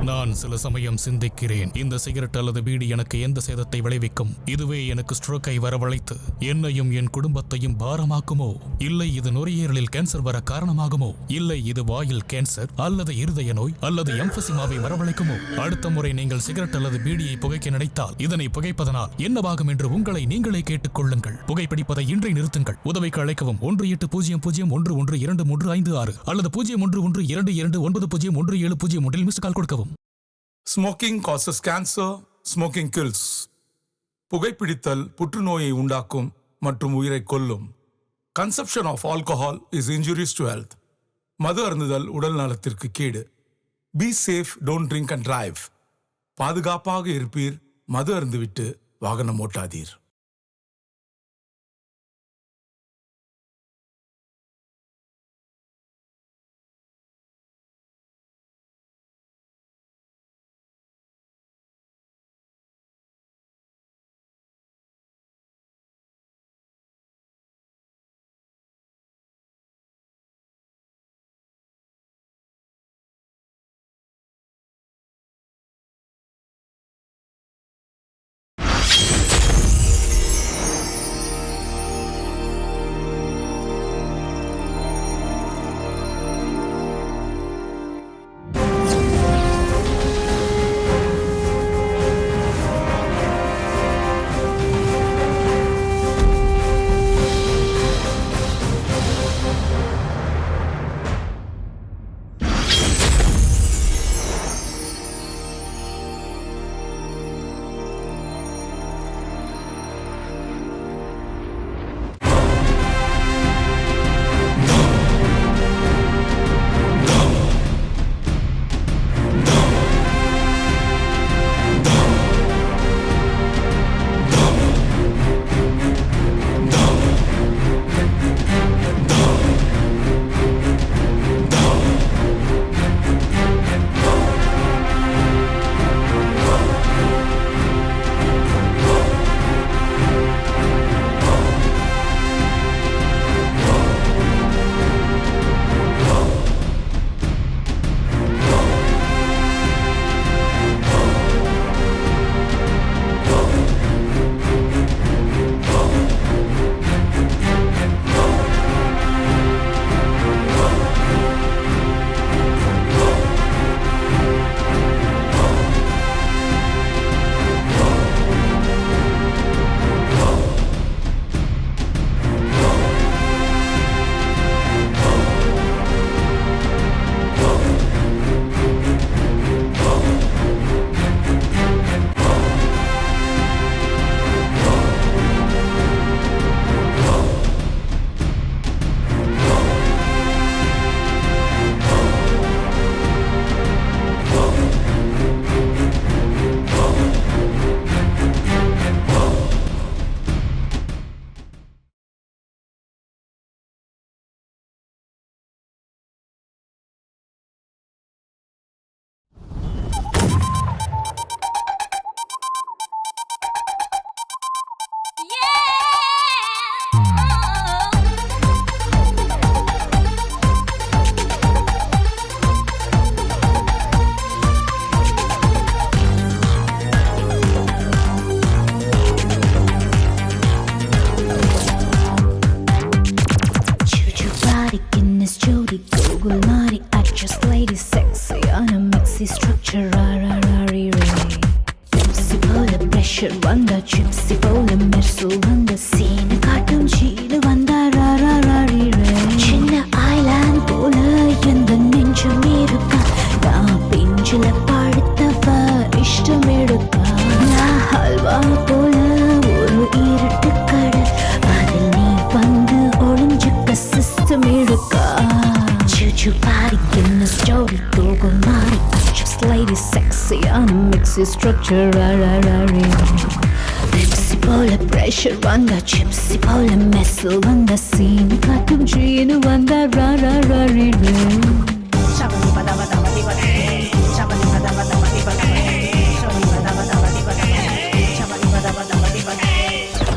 நான் சில சமயம் சிந்திக்கிறேன், இந்த சிகரெட் அல்லது பீடி எனக்கு எந்த சேதத்தை விளைவிக்கும்? இதுவே எனக்கு ஸ்ட்ரோக்கை வரவழைத்து என்னையும் என் குடும்பத்தையும் பாரமாக்குமோ? இல்லை இது நுரையீரலில் கேன்சர் வர காரணமாகுமோ? இல்லை இது வாயில் கேன்சர் அல்லது இருதய நோய் அல்லது எம்பசிமாவை வரவழைக்குமோ? அடுத்த முறை நீங்கள் சிகரெட் அல்லது பீடியை புகைக்க நினைத்தால் இதனை புகைப்பதனால் என்னவாகும் என்று உங்களை நீங்களே கேட்டுக்கொள்ளுங்கள். புகைப்பிடிப்பதை இன்றை நிறுத்துங்கள். உதவிக்கு அழைக்கவும் 1800112356 அல்லது 0112299017 மிஸ் கால் கொடுக்கவும். Smoking causes cancer, smoking kills. புகைப்பிடித்தல் புற்றுநோயை உண்டாக்கும் மற்றும் உயிரை கொல்லும். Consumption of alcohol is injurious to health. மது அருந்துதல் உடல் நலத்திற்கு கேடு. Be safe, don't drink and drive. பாதுகாப்பாக இருப்பீர், மது அருந்துவிட்டு வாகனம் ஓட்டாதீர். Structure, Pepsi போல pressure வந்தா chips போல messel வந்தா scene காட்டும் gene வந்தா ra ra ra re re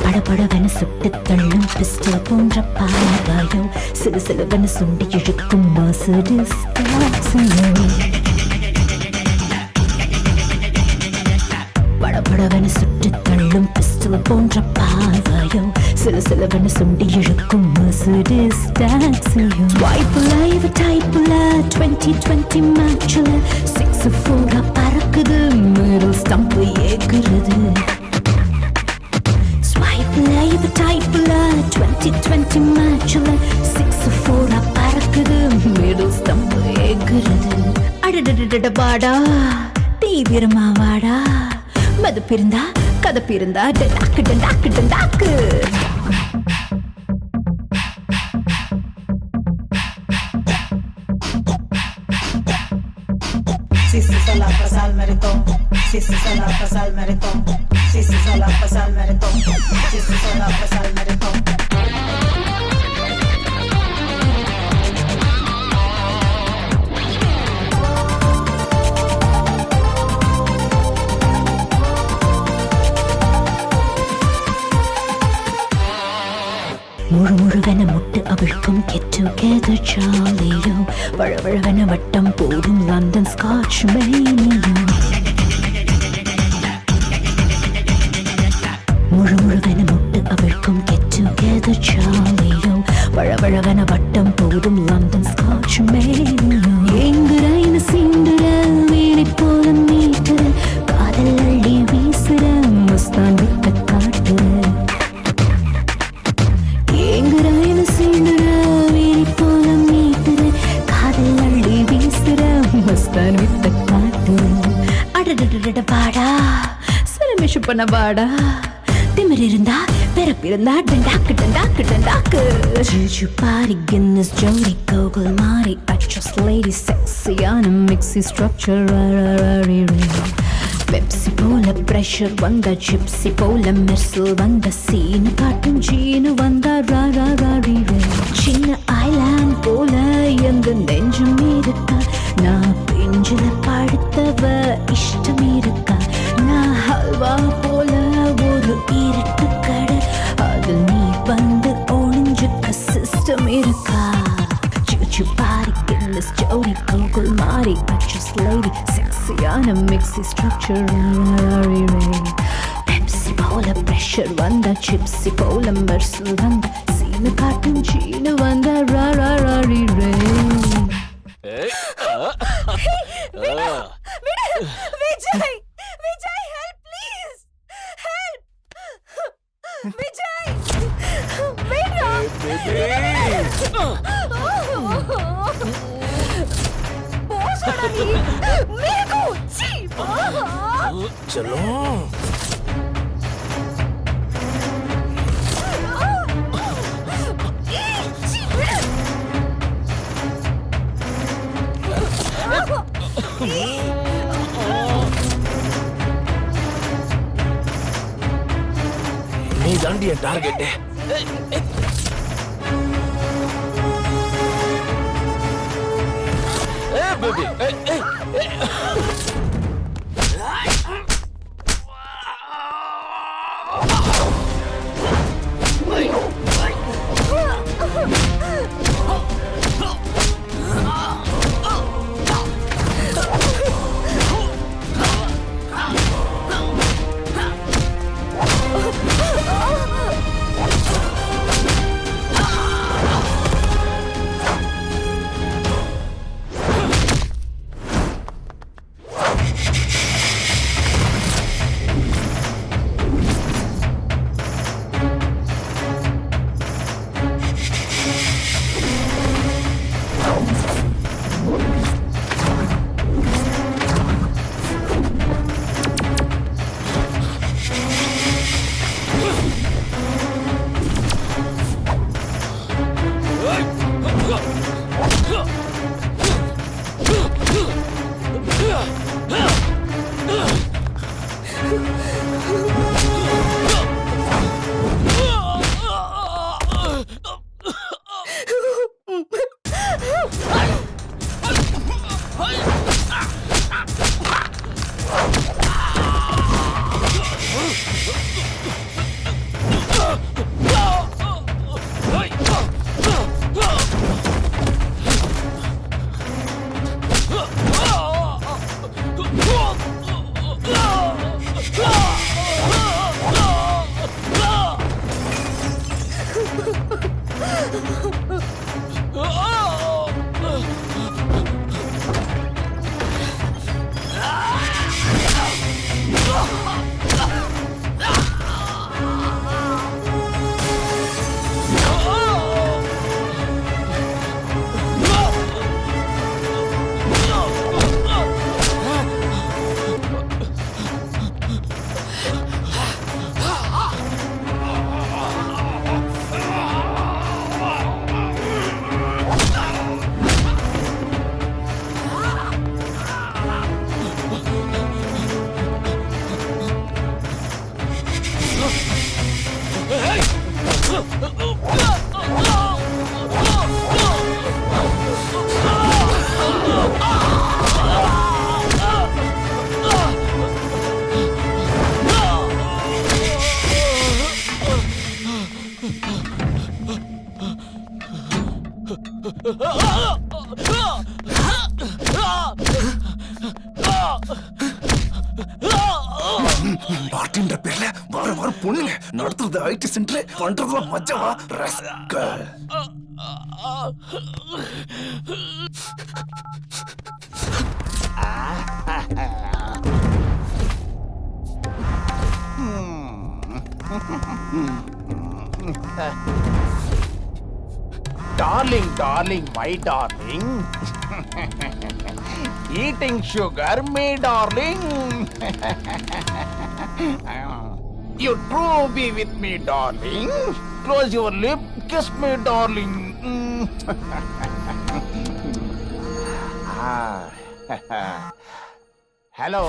படபடவென சுட்டுத் தள்ளும் pistol போன்ற பாலகாயம் சிலுசிலுவென சுண்டி இழுக்கும் Mercedes காசையோ படபடவென சுட்டு தள்ளும் பிஸ்டல் போன்ற பார்வையோ சிலவென சுண்டி இழுக்கும் மெர்சிடிஸ் டாக்ஸியோ ஸ்வைப்ல இவ டைப்ல 2020 மேட்ச்ல 6-4 பறக்குது மிடில் ஸ்டம்ப் ஏக்குறது ஸ்வைப்ல இவ டைப்ல 2020 மேட்ச்ல 6-4 பறக்குது மிடில் ஸ்டம்ப் ஏக்குறது அடடடட பாடா தீவிரமா வாடா மது பிறந்தா கதை பிறந்தா டண்டாக்கு டண்டாக்கு டண்டாக்கு Si sola pasa el maratón, si sola pasa el maratón, si sola pasa el maratón, si sola pasa el maratón. முழுவென முட்டு அவிழ்க்கும் கெட் டுகெதர் சாலியோ வழவழவென வட்டம் போடும் லண்டன் ஸ்காட்ச் மேனியோ முழுவென முட்டு அவிழ்க்கும் கெட் டுகெதர் சாலியோ வழவழவென வட்டம் போடும் லண்டன் ஸ்காட்ச் மேனியோ எங்குறைன சீண்டுற வீணை போல மீட்டுற காதல் அள்ளி வீசுற மஸ்தான் விட்ட காட்டுற பாடா சிலமிஷு பண்ண பாடா திமிர் இருந்தா பிறப்பிருந்தா டண்டாக்கு டண்டாக்கு டண்டாக்கு ஜூஜு பாரி கின்னஸ் ஜோடி கோகுல் மாறி அச்சஸ் லேடி செக்ஸியான மிக்ஸி ஸ்ட்ரக்சர் பெப்சி போல பிரஷர் வந்த ஜிப்சி போல மெர்சல் வந்த சீன் காட்டும் ஜீனு வந்த ராரி சின்ன ஐலாண்ட் போல எந்த நெஞ்சும் இருக்கா நான் பெஞ்சில படுத்தவ இஷ்டம் இருக்கா நான் ஹல்வா போல ஒரு இருட்டு கடை அதில் நீ வந்து ஒளிஞ்சுக்க சிஸ்டம் இருக்கா Choo party, Guinness, Jody, Google, Marty, Actress lady, sexy-ஆன mixy structure, Pepsi போல pressure வந்தா, Chipsy போல மெர்சல் வந்தா, சீனு காட்டும் சீனு வந்தா, ராரி ரே. Vijay Vijay help please help Vijay விடா बोस खड़ा नहीं मेरे को जी चलो நீ தாண்டி என் டார்கெட் பேபி பார்ட்டின்ற பேர்ல வார பொண்ணுங்க நடத்துறது ஐடி சென்டர் பண்றதுல மஜாவா rascal. Darling, my darling. Eating sugar, me darling. You true be with me, darling. Close your lip, kiss me, darling. Hello.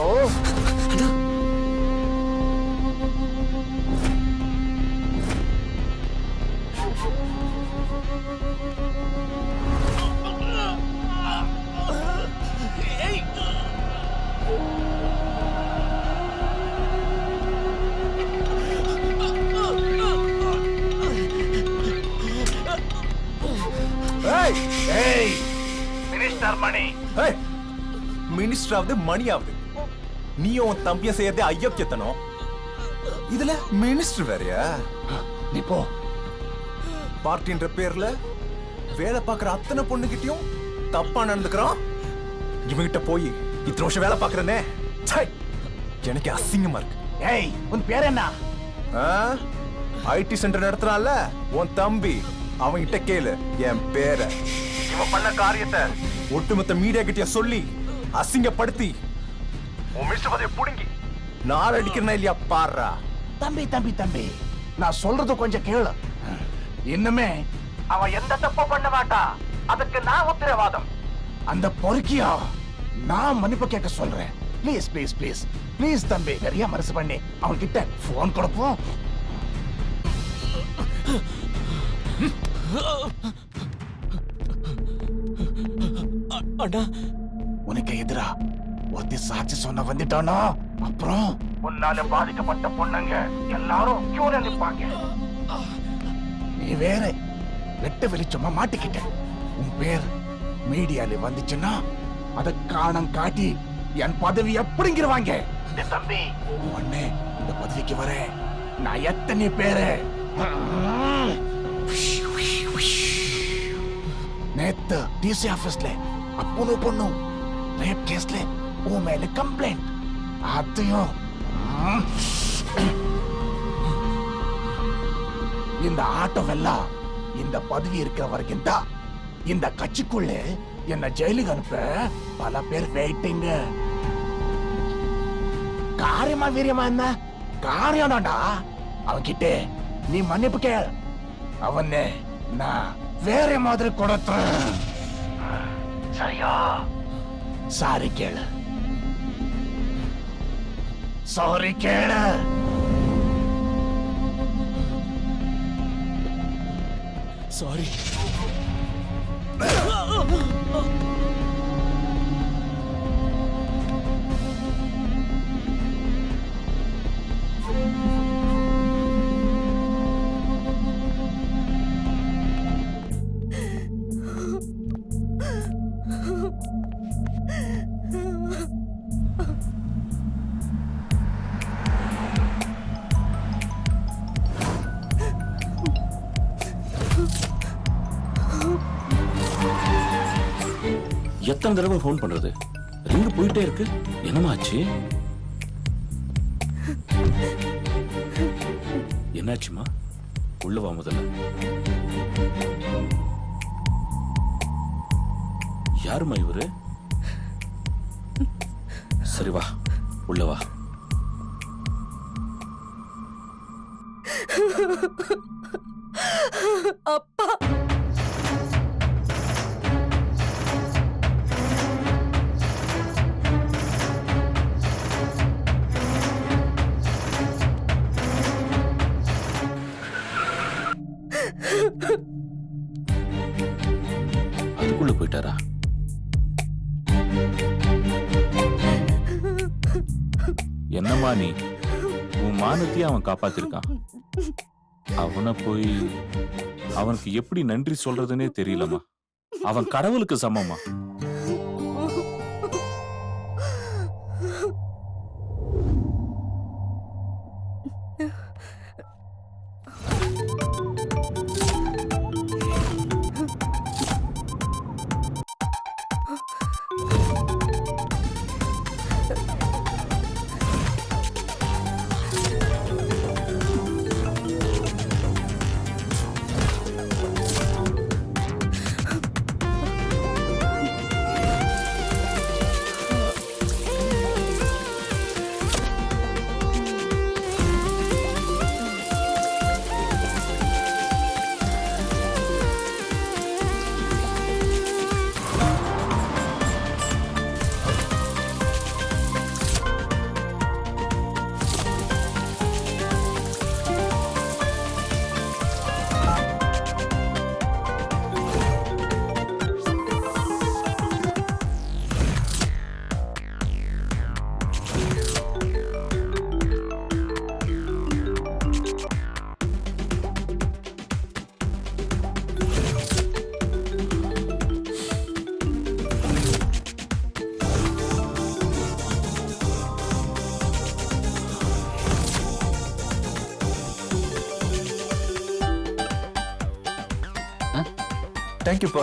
Minister Mani. Minister ஆகுது மணி ஆகுது. நீயும் உன் தம்பிய செய்யறதே ஐயோக்கியத்தனம். இதுல மினிஸ்டர் வேறயா? நீ போ. பார்ட்டின்ற பேர்ல வேலை பார்க்குற அத்தனை பொண்ணுகிட்டயும் தப்பா நடந்துக்கிறான். இவங்கிட்ட போய் இத்தனை வருஷம் வேலை பார்க்கறனே, எனக்கு அசிங்கமா இருக்கு. ஏய், உன் பேர் என்ன? ஐடி சென்டர் நடத்துறான்ல உன் தம்பி, அவன்கிட்ட கேளு என் பேரை. இவன் பண்ண காரியத்தை ஒட்டுமொத்த மீடியா கிட்ட சொல்லி அசிங்கப்படுத்தி உன் மிஸ்டர் பதவியை புடுங்கி நாள் அடிக்கிறனா இல்லையா பாருடா. தம்பி, நான் சொல்றது கொஞ்சம் கேளு. இன்னுமே அவன் எந்த தப்பு பண்ண மாட்டா, அதுக்கு நான் உத்தரவாதம். அந்த பொறுக்கியா நான் மன்னிப்பு கேட்க சொல்றேன். ப்ளீஸ் தம்பி, நிறைய மனசு பண்ணி அவன்கிட்ட போன் கொடுப்போம். அண்ணா, உனக்கு எதிரா ஒருத்தி சாட்சி சொன்ன வந்துட்டானா, அப்புறம் உன்னால பாதிக்கப்பட்ட பொண்ணுங்க எல்லாரும் கியூல நிப்பாங்க. நீ வேற வெட்ட வெளிச்சமா மாட்டிக்கிட்ட. உன் பேர் மீடியால வந்துச்சுன்னா அத காணம் காட்டி என் பதவி எப்படிங்கிறவாங்க. தம்பி, உடனே இந்த பதவிக்கு வர நான் எத்தனை பேரு நேத்து டிசி ஆபீஸ்ல அப்போ பொண்ணு ரேப் கேஸ்ல உன் மேல கம்ப்ளைண்ட். அதையும் இந்த ஆட்டம் எல்லாம் இந்த பதவி இருக்கிற வரைக்கும் தான். இந்த கட்சிக்குள்ள என்ன ஜெயிலுக்கு அனுப்ப பல பேர் வெயிட்டிங்க. காரியமா வீரியமா என்ன காரியம் தான்டா. அவன்கிட்ட நீ மன்னிப்பு கேள், அவனை நான் வேற மாதிரி கொடுத்துறேன். சரியா? சாரி கேளு. சாரி கேளு. சாரி. எத்தனை தடவை ஃபோன் பண்றது? ரிங்கு போயிட்டே இருக்கு. என்னமாச்சு? என்னாச்சுமா? உள்ள வா முதல்ல. யாருமா இவரு? சரி வா, உள்ள வா. அப்பா, அதுக்குள்ள போயிட்டாரா? என்னம்மா நீ? உன் மானத்தையும் அவன் காப்பாத்திருக்கான். அவனை போய் அவனுக்கு எப்படி நன்றி சொல்றதுன்னே தெரியலம்மா. அவன் கடவுளுக்கு சமமா. தேங்க்யூப்பா.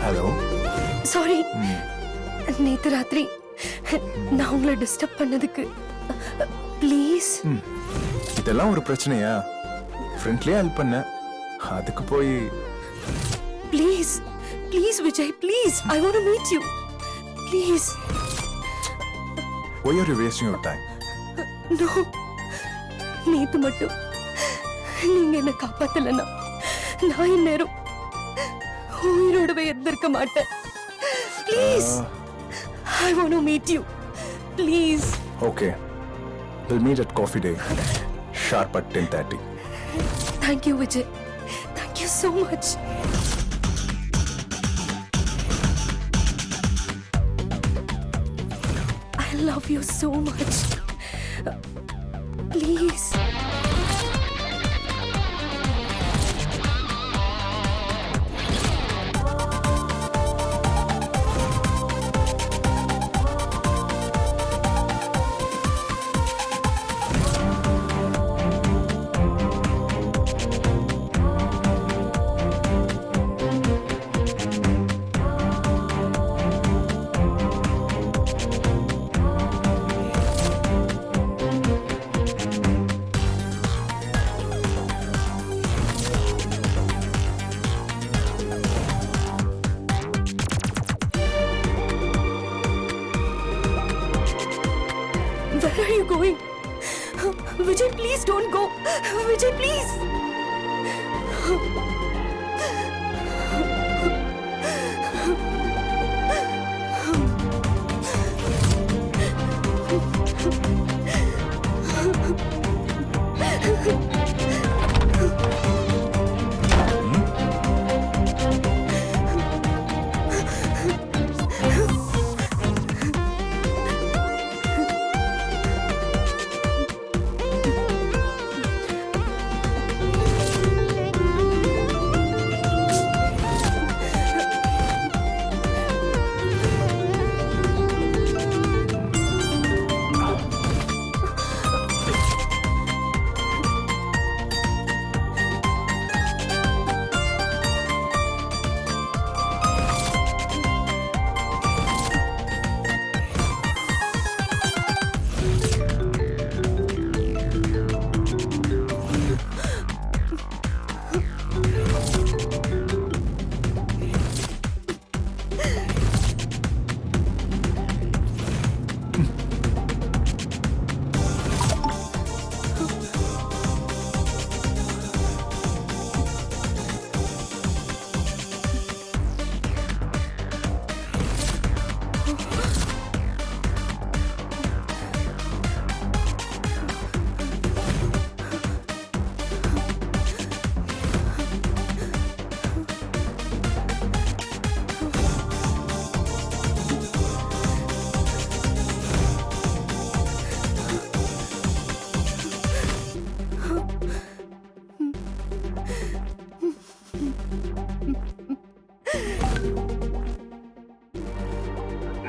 ஹலோ. சாரி, நேத்து ராத்திரி நான் உங்களை டிஸ்டர்ப் பண்ணதுக்கு ப்ளீஸ். இதெல்லாம் ஒரு பிரச்சனையா? ஃப்ரெண்ட்லியா ஹெல்ப் பண்ண, அதுக்கு போய் please please Vijay, please, I want to meet you please. why are you wasting your time? No, நேத்து மட்டும் நீங்க என்ன காப்பாத்தலன்னா நான் இந்நேரம் உயிரோடவே இருந்திருக்க மாட்டேன். Please, I want to meet you please. Okay, we'll meet at coffee day sharp at 10:30. Thank you Vijay, thank you so much. I love you so much. Please. Where are you going? Vijay, please don't go. Vijay, please.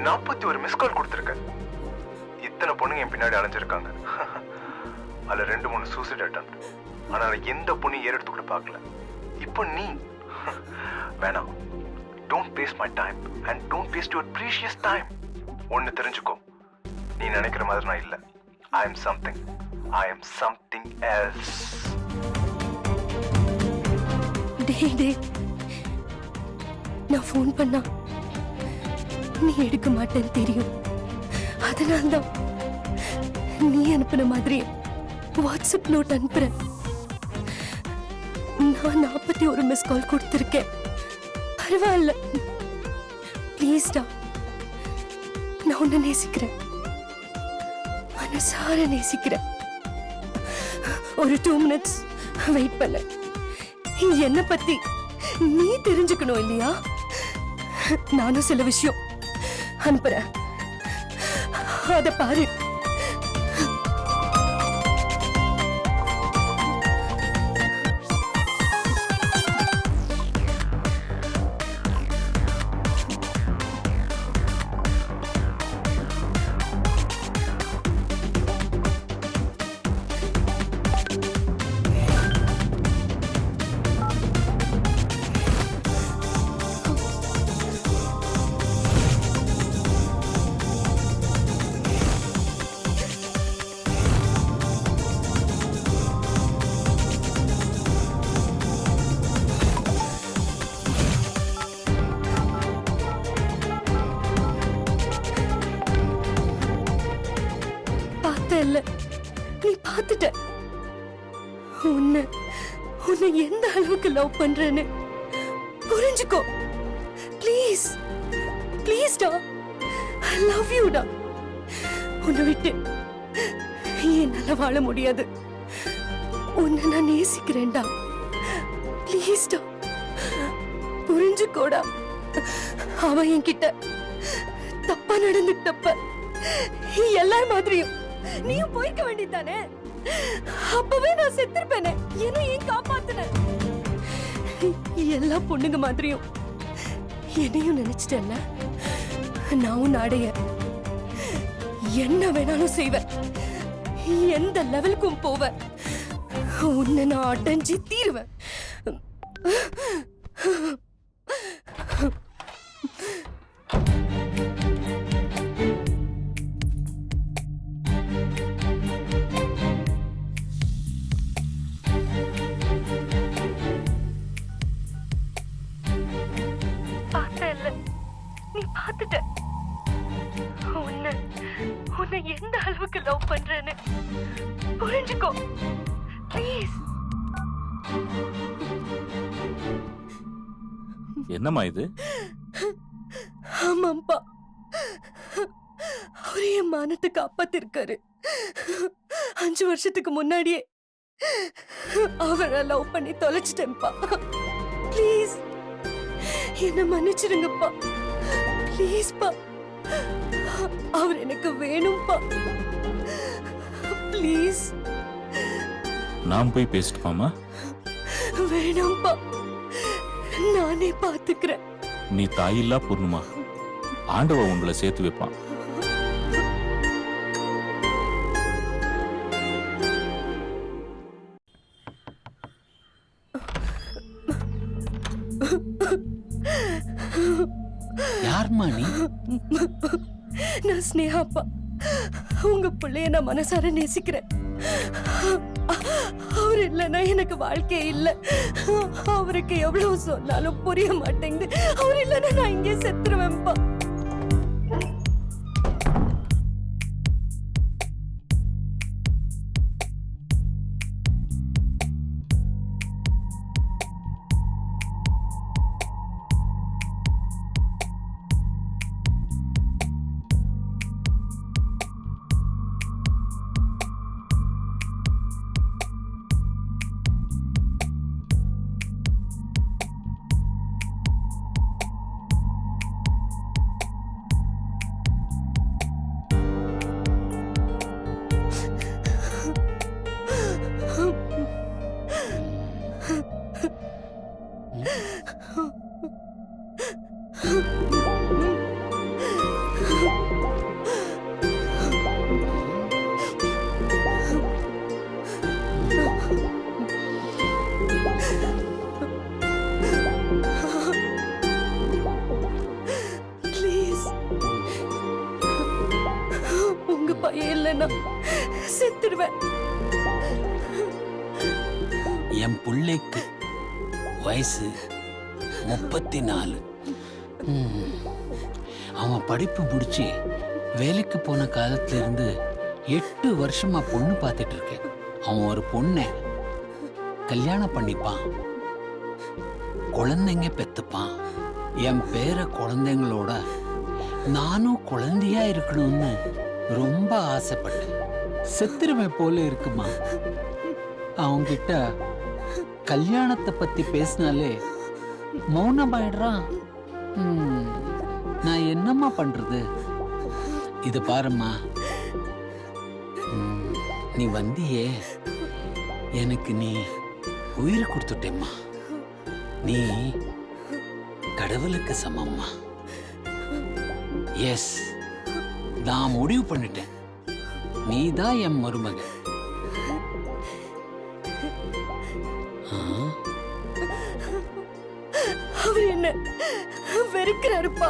41 miss call கொடுத்துருக்கேன். இத்தனை பொண்ணுங்க என் பின்னாடி அலைஞ்சிருக்காங்க. அதுல 2-3 suicide அட்டம். ஆனா எந்த பொண்ணு ஏறெடுத்து கூட பார்க்கல. இப்போ நீ வேணாம். Don't waste my time and don't waste your precious time. ஒன்னு தெரிஞ்சுக்கோ, நீ நினைக்கிற மாதிரி நான் இல்லை. I am something else. டே நான் ஃபோன் பண்ணா நீ எடுக்க மாட்டேன்னு தெரியும். அதனால்தான் நீ அனுப்பின மாதிரி வாட்ஸ்அப் நோட் அனுப்புறேன். நான் 41 மிஸ் கால் கொடுத்திருக்கேன். பரவாயில்ல, ப்ளீஸ்டா. நான் உன்னை நேசிக்கிறேன், மனசார நேசிக்கிறேன். ஒரு 2 மினிட்ஸ் வெயிட் பண்ண. என்ன பத்தி நீ தெரிஞ்சுக்கணும் இல்லையா? நானும் சில விஷயம் அனுப்புறேன், அத பாரு. இல்ல, நீ பார்த்துட்ட. உன்னை எந்த அளவுக்கு லவ் பண்றேன்னு புரிஞ்சுக்கோ. ப்ளீஸ் ப்ளீஸ்டா, ஐ லவ் யூடா. உன்னை விட்டு என்னால வாழ முடியாது. உன்னை நான் நேசிக்கிறேன்டா. ப்ளீஸ்டா, புரிஞ்சுக்கோடா. அவன் என்கிட்ட தப்பா நடந்துட்டப்ப எல்லார் மாதிரியும் நீயும் போய்க்க வேண்டியதானே? அப்பவே நான் செத்துருப்பேனே. என்ன ஏன் காப்பாத்துன? எல்லா பொண்ணுங்க மாதிரியும் என்னையும் நினைச்சிட்டேன்ல. நான் உன் அடைய என்ன வேணாலும் செய்வேன், எந்த லெவலுக்கும் போவேன். உன்னை நான் அடைஞ்சு தீருவேன். நீ பார்த்துட்ட. உன்னை எந்த அளவுக்கு லவ் பண்றேன்னு புரிஞ்சுக்கோ. ப்ளீஸ். என்னம்மா இது? ஆமாப்பா, அவரே என் மானத்தை காப்பாத்திருக்காரு. 5 வருஷத்துக்கு முன்னாடியே அவரை லவ் பண்ணி தொலைச்சிட்டேன்ப்பா. ப்ளீஸ் என்ன மன்னிச்சிருங்கப்பா. ப்ளீஸ்ப்பா, அவர் எனக்கு வேணும்பா. ப்ளீஸ். நான் போய் பேசிட்டுமாமா? வேணாம்ப்பா, நானே பாத்துக்கிறேன். நீ தாயில்லா பொண்ணுமா, ஆண்டவ உங்களை சேர்த்து வைப்பான். யார்மா நீ? நான் ஸ்னேகாப்பா. உங்க பிள்ளைய நான் மனசார நேசிக்கிறேன். அவர் இல்லைன்னா எனக்கு வாழ்க்கை இல்லை. அவருக்கு எவ்வளவு சொன்னாலும் புரிய மாட்டேங்குது. அவர் இல்லைன்னா நான் இங்கே செத்துருவேன்ப்பா. பையன் இல்லைன்னா செத்துடுவேன். என் பிள்ளைக்கு வயசு 34. அவன் படிப்பு முடிச்சு வேலைக்கு போன காலத்துல இருந்து 8 வருஷமா பொண்ணு பார்த்துட்டு இருக்கேன். அவன் ஒரு பொண்ணை கல்யாணம் பண்ணிப்பான், குழந்தைங்க பெத்துப்பான். என் பேர குழந்தைங்களோட நானும் குழந்தையா இருக்கணும்னு ரொம்ப ஆசைப்பட்டேன். செத்துருவேன் போல இருக்குமா. அவங்கிட்ட கல்யாணத்தை பத்தி பேசினாலே மௌனமாயிடுறான். நான் என்னம்மா பண்றது? இது பாரும்மா, நீ வந்தியே, எனக்கு நீ உயிர் கொடுத்துட்டேம்மா. நீ கடவுளுக்கு சமம்மா. எஸ், நான் முடிவு பண்ணிட்டேன், நீ தான் என் மருமக. அவர் என்ன வெறுக்கிறாருப்பா.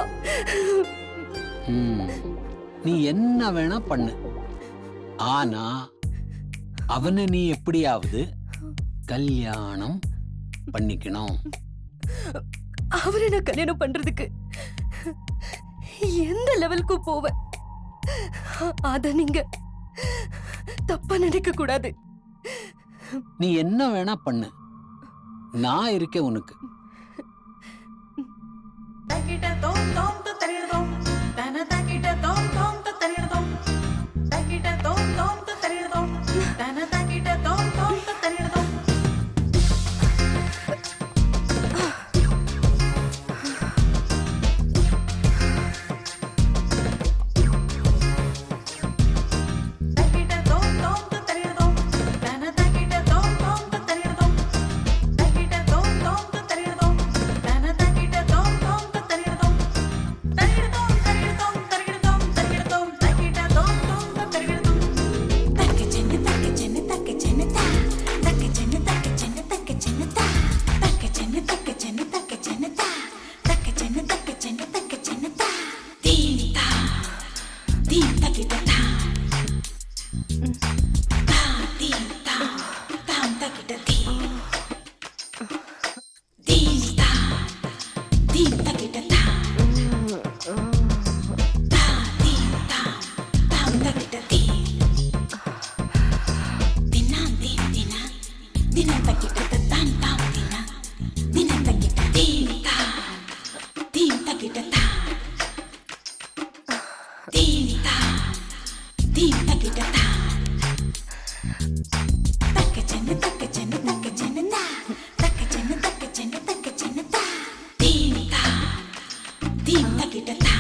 நீ என்ன வேணா பண்ணு, ஆனா அவனை நீ எப்படியாவது கல்யாணம் பண்ணிக்கணும். அவரை நான் கல்யாணம் பண்றதுக்கு எந்த லெவலுக்கு போவேன், அத நீங்க தப்பா நினைக்க கூடாது. நீ என்ன வேணா பண்ணு, நான் இருக்கேன் உனக்கு. Takita tom tom ta taridom, tana takita tom tom ta taridom, takita tom tom ta taridom, tana takita tom tom ta taridom. Takita tom tom ta taridom, tana takita tom tom ta taridom, takita tom tom ta taridom, tana takita tom tom ta taridom, taridom taridom taridom taridom takita tom tom ta taridom. Takichinna takichinna takichinna ta, takichinna takichinna takichinna ta, takichinna takichinna takichinna ta, takichinna takichinna takichinna ta. Deen ta, deen takita ta, ta deen ta, tam takita deen. Deen ta, deen takita ta, ta deen ta, tam takita deen. Dina deen dina, dina takita ta tan tam dina, dina takita deen ta, deen takita ta, deen ta, deen takita ta. Takichinna takichinna takichinna ta, takichinna takichinna takichinna ta. Deen ta, deen takita ta,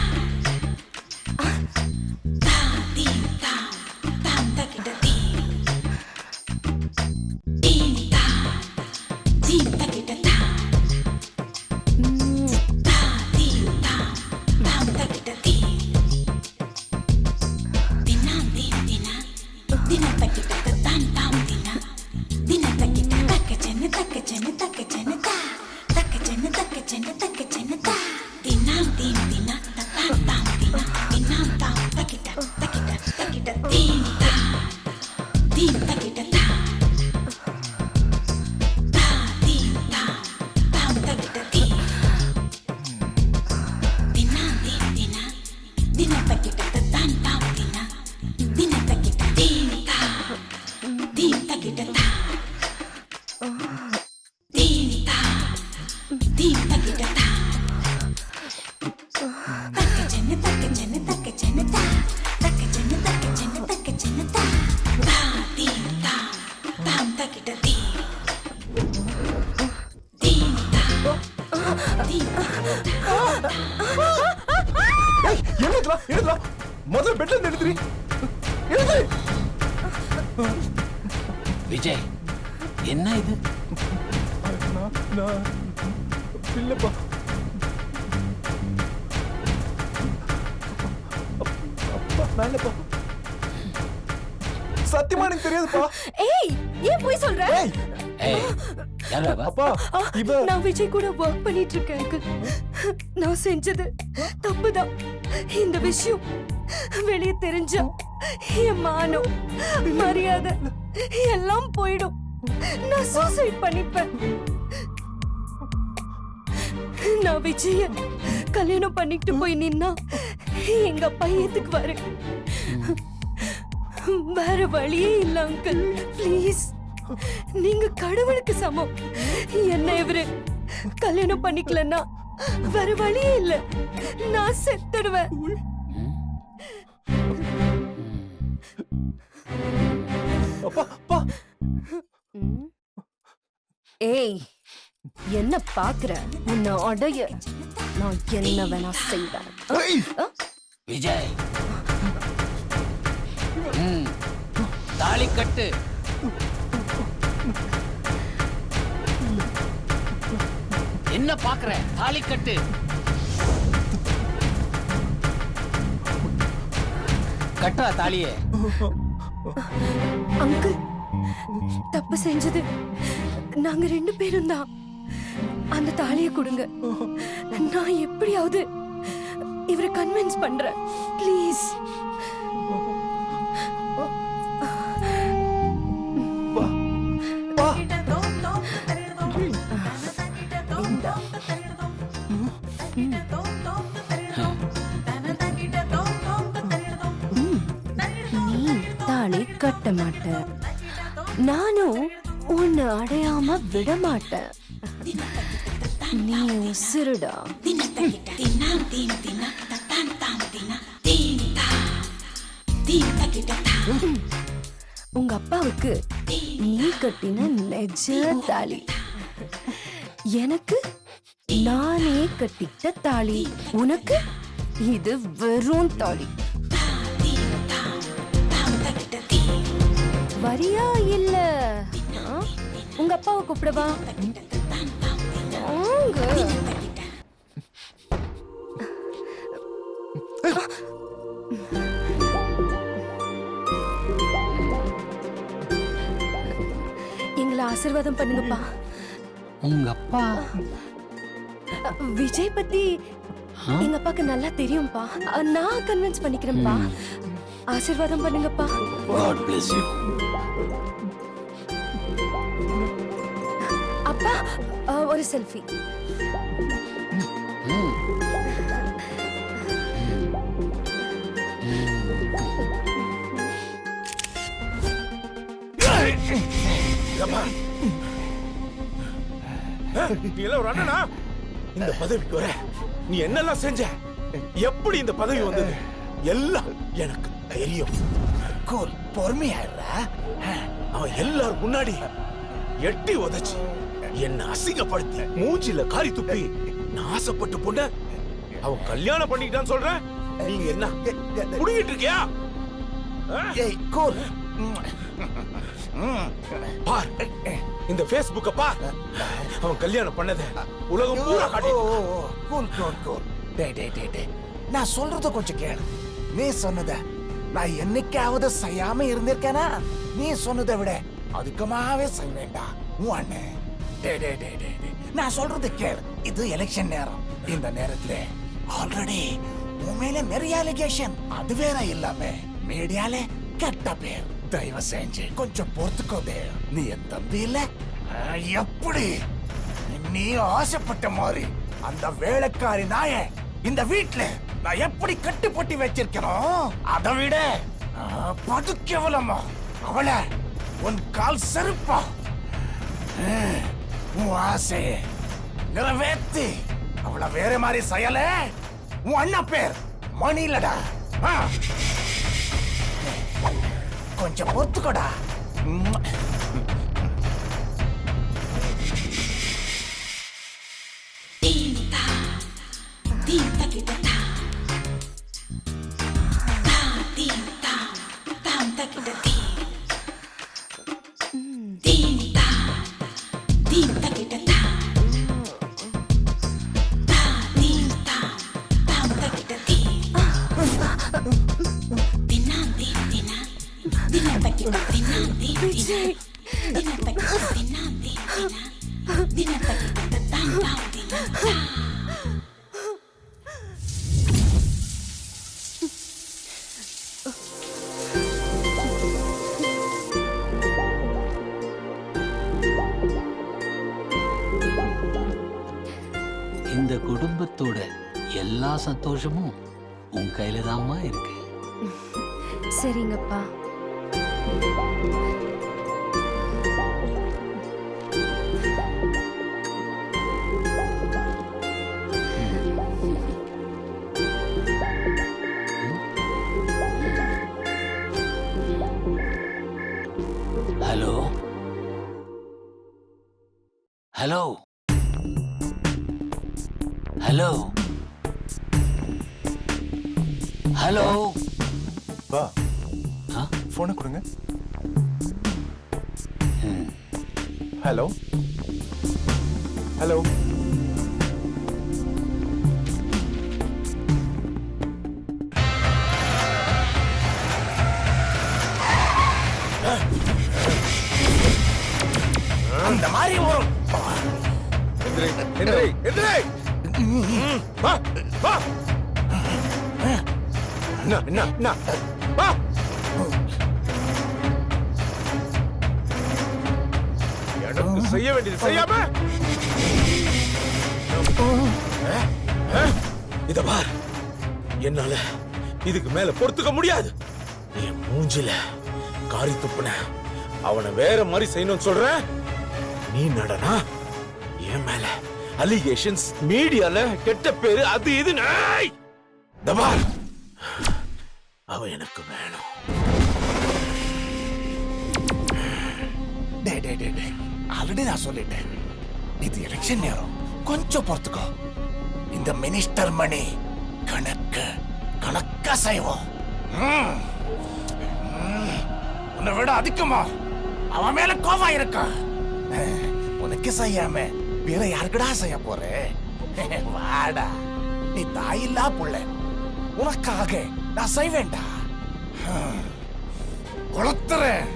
ta deen ta, tam takita deen. Deen ta, deen takita ta, ta deen ta, tam takita deen. Dina deen dina, dina takita ta tan tam dina, dina takita takichinna takichinna takichinna ta, takichinna takichinna takichinna ta. Dina deen dina ta tan tam dina, dina tam takita takita takita deen ta, deen takita ta, ta deen ta, tam takita deen. Dina deen dina, dina takita ta tan tam dina, dina takita deen ta, deen takita ta, deen ta, deen takita ta. Takichinna takichinna takichinna ta, takichinna takichinna takichinna ta, ta deen ta, tam takita deen. Deen ta, deen takita ta. எழுதுலா எழுதுலா, முதல்ல பெட்ல இருந்து எழுதுறி, எழுது. விஜய், என்ன இது? நான் இல்லப்பா, நான் இல்லப்பா, சத்தியமா எனக்கு தெரியாதுப்பா. ஏய், ஏன் போய் சொல்ற? ஏய், ஏய், யாரா அவ? அப்பா இவ நான் விஜய் கூட ஒர்க் பண்ணிட்டு இருக்கேன் uncle. நான் செஞ்சது தப்புதான். இந்த விஷயம் வெளியே தெரிஞ்சா என் மானம் மரியாதை எல்லாம் போயிடும். நான் சூசைட் பண்ணிப்பேன். நான் விஜய கல்யாணம் பண்ணிட்டு போய் நின்னா எங்க அப்பா ஏத்துக்குவாரு. வேற வழியே இல்ல அங்கிள். ப்ளீஸ், நீங்க கடவுளுக்கு சமம். என்ன இவரு கல்யாணம் பண்ணிக்கலன்னா வேற வழியே இல்ல, நான் செத்துடுவேன். ஏய், என்ன பாக்குற? உன்னை அடைய நான் என்ன வேணா செய்வேன். விஜய், தாலி கட்டு. என்ன பாக்குற? தாலி கட்டு. கட்டுறா தாலியே. அங்கிள், தப்பு செஞ்சது நாங்க 2 பேரும் தான். அந்த தாலியை கொடுங்க. நான் எப்படியாவது இவரை கன்வின்ஸ் பண்றேன். ப்ளீஸ். நீ தாலி கட்ட மாட்ட, நானும் உன்னை அடையாம விட மாட்டேன். நீ உசிருடா. உங்க அப்பாவுக்கு நீ கட்டின நெஜ தாலி, எனக்கு நானே கட்டிட்ட தாலி, உனக்கு இது வெறும் தாலி. வரியா இல்ல உங்க அப்பாவை கூப்பிடவா? எங்களை ஆசீர்வாதம் பண்ணுங்கப்பா. உங்க அப்பா விஜய் பத்தி எங்க அப்பாக்கு நல்லா தெரியும்பா. நான் கன்வின்ஸ் பண்ணிக்கிறேன்ப்பா. ஆசீர்வாதம் பண்ணுங்கப்பா. God bless you. அப்பா, ஒரு செல்ஃபி. நீ எல்லாம் ஒரு அண்ணனா? இந்த பதவிக்கு வர நீ என்னெல்லாம் செஞ்ச? எப்படி இந்த பதவி வந்தது? எல்லாம் எனக்கு தெரியும். கோல் பொறுமையாடுறா. அவன் எல்லாரும் முன்னாடி எட்டி உதைச்சு என்ன அசிங்கப்படுத்தி மூஞ்சில காரி துப்பி நான் ஆசைப்பட்டு பொண்ண அவன் கல்யாணம் பண்ணிக்கிட்டான்னு சொல்ற. நீங்க என்ன புடிங்கிட்டு இருக்கியா? ஏய் கோல், பார் இந்த Facebook'ை பார். அவன் கல்யாணம் பண்ணத உலகம் பூரா காட்டி. Cool cool cool. டேய், நான் சொல்றத கொஞ்சம் கேளு. நீ சொன்னத நான் என்னைக்காவது செய்யாம இருந்திருக்கேனா? நீ சொன்னதை விட அதிகமாவே செய்வேண்டா உன் அண்ணன். டேய், நான் சொல்றது கேளு. இது எலெக்ஷன் நேரம். இந்த நேரத்துல ஆல்ரெடி உன் மேல நிறைய அலிகேஷன். அது வேற இல்லாம மீடியால கெட்ட பேர். தயவு செஞ்சு கொஞ்சம் பொறுத்துக்கோதே. நீ என் தம்பி இல்ல? எப்படி நீ ஆசைப்பட்ட மாதிரி அந்த வேலைக்காரி நாய இந்த வீட்டுல நான் எப்படி கட்டுப்பட்டு வச்சிருக்கணும், அதை விட பதுக்கெவலமா அவளை உன் கால் செருப்பா உன் ஆசைய நிறைவேத்தி அவளை வேற மாதிரி செய்யல. உன் அண்ணா பேர் மணிலடா. கொஞ்சம் பொறுத்துக்கோடா. எல்லா சந்தோஷமும் உன் கையில தான்மா இருக்கு. சரிங்கப்பா. Hello hello hello hello. பா ஆ? போனை கொடுங்க. Hello hello. அந்த மாதிரி வரும். எனக்கு செய்ய வேண்டியது செய்யாம இத பார், என்னால இதுக்கு மேல பொறுத்துக்க முடியாது. என் மூஞ்சில காரி துப்புன அவனை வேற மாதிரி செய்யணும்னு சொல்றேன். நீ நடனா என் மேல அலிகேஷன்ஸ், மீடியால கெட்ட பேரு, அது இது. இத பார், அவ எனக்கு வேணும். ஆல்ரெடி நான் சொல்லிட்டேன், இது எலெக்ஷன் நேரம், கொஞ்சம் பொறுத்துக்கோ. இந்த மினிஸ்டர் மணி கணக்கா செய்வோம். உன்னை விட அதிகமா அவன் மேல கோவம் இருக்கா. உனக்கு செய்யாம வேற யாருக்குடா செய்ய போற? வாடா, நீ தாயில்லா புள்ள, உனக்காக நான் செய்வேண்டா. கொளுத்துறேன்.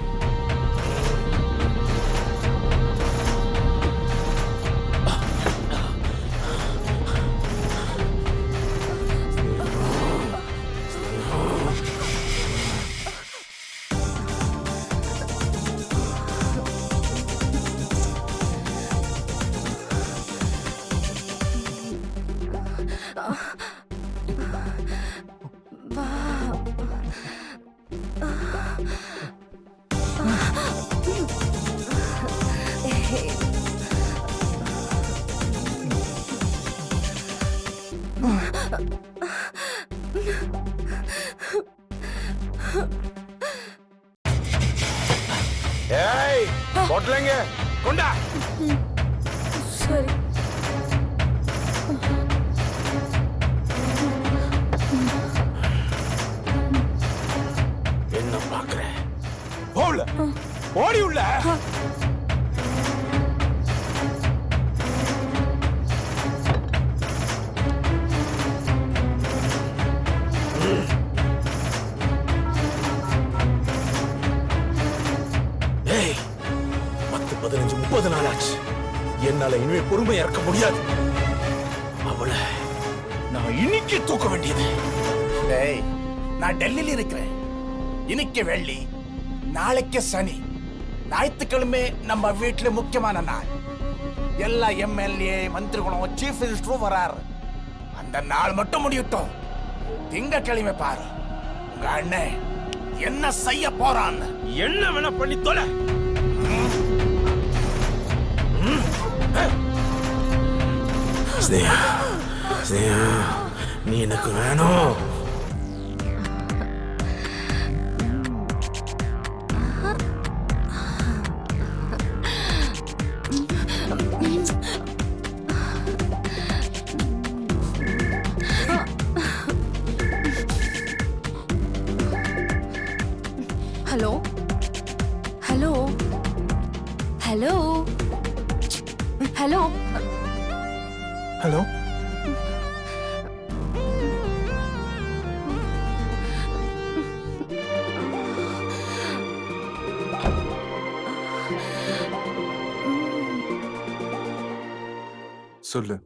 ஏய், போட்டலங்க கொண்டா. சரி. என்ன பாக்குற? போல ஓடி உள்ள. ஏய், 10, 15, 30 நாள் ஆச்சு. என்னால இனிமே பொறுமை இறக்க முடியாது. அவளை நான் இன்னைக்கு தூக்க வேண்டியது. டேய், நான் டெல்லியில இருக்கிறேன். இன்னைக்கு வெள்ளி, நாளைக்கு சனி, ஞாயிற்றுக்கிழமை நம்ம வீட்டுல முக்கியமான நாள். எல்லா எம்எல்ஏ, மந்திரிகளும், சீஃப் மினிஸ்டரும் வராரு. அந்த நாள் மட்டும் முடியட்டும். திங்கட்கிழமை பாரு, உங்க அண்ணன் என்ன செய்ய போறான்னு. என்ன வேணா பண்ணி தொலை. ஸ்னேகா, ஸ்னேகா, நீ எனக்கு வேணும். Hello hello hello hello. Hello. சொல்லு.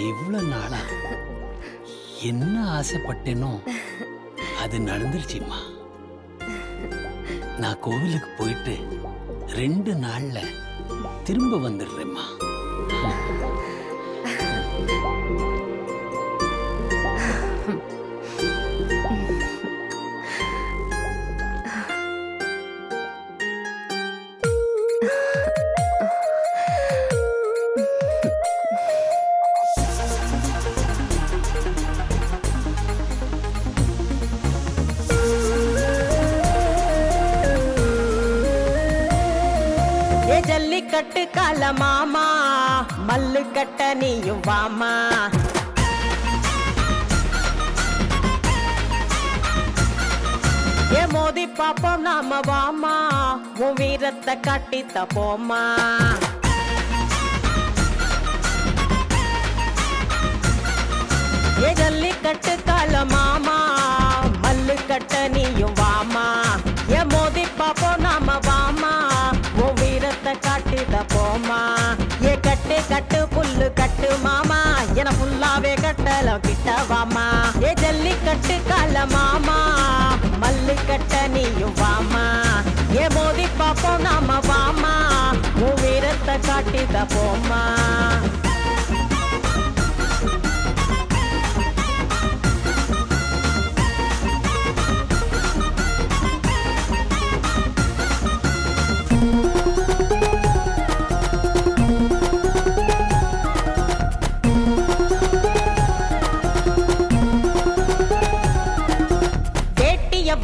நான் இவ்வளவு நாளா என்ன ஆசைப்பட்டேனோ அது நடந்துருச்சுமா. நான் கோவிலுக்கு போயிட்டு 2 நாள்ல திரும்ப வந்துடுறேம்மா. ஏ ஜல்லிக்கட்டு கால மாமா, மல்லு கட்ட நீயும் வாமா. ஏ மோதி பாப்போம் நாம வாமா, உன் வீரத்தை காட்டித்த போமா. ஏ ஜல்லிக்கட்டு கால மாமா, மல்லு கட்ட நீயும் வாமா. ஏ மோதி பாப்போம் நாம வாமா, உன் வீரத்தை காட்டித போமா. ஏ கட்டு கட்டு புல்லு கட்டு மாமா, என புல்லாவே கட்டல கிட்ட வாமா. ஏ ஜல்லிக்கட்டு கால மாமா, மல்லு கட்ட நீயும் வாமா. ஏ மோதி பாப்போம் நாம வாமா, உன் வீரத்தை காட்டித போமா.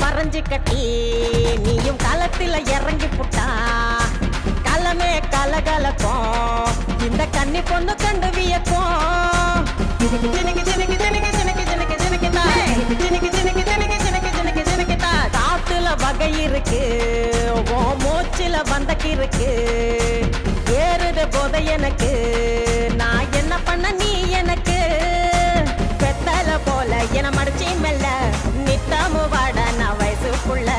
வரைஞ்சு கட்டி நீயும் களத்துல இறங்கி புட்டா, களமே கலகலக்கும் இந்த கன்னி பொண்ணு கண்டு வியக்கும். காத்துல வகை இருக்கு, ஓ மூச்சில வந்தக்கு இருக்கு. ஏறுது போதை எனக்கு, நான் என்ன பண்ண நீ எனக்கு. பெத்தல போல என மடிச்சி மெல்ல நித்தமு வாட நான் வயசுக்குள்ள.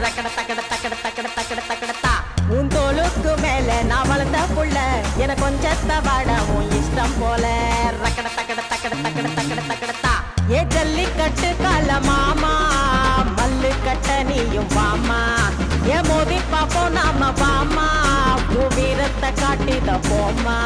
ரக்கட தக்கட தக்கட தக்கட தக்கட தக்கடத்தா உன் தோளுக்கு மேல நான் வளர்ந்த புள்ள. என கொஞ்சத்த வாட உன் இஷ்டம் போல. ரக்கட தக்கட தக்கட தக்கட தக்கட தக்கடத்தா. ஏ ஜல்லிக்கட்டு கால மாமா, மல்லு கட்ட நீயும் வாமா. ஏ மோதி பாப்போம் நாம வாமா, உன் வீரத்தை காட்டித போமா.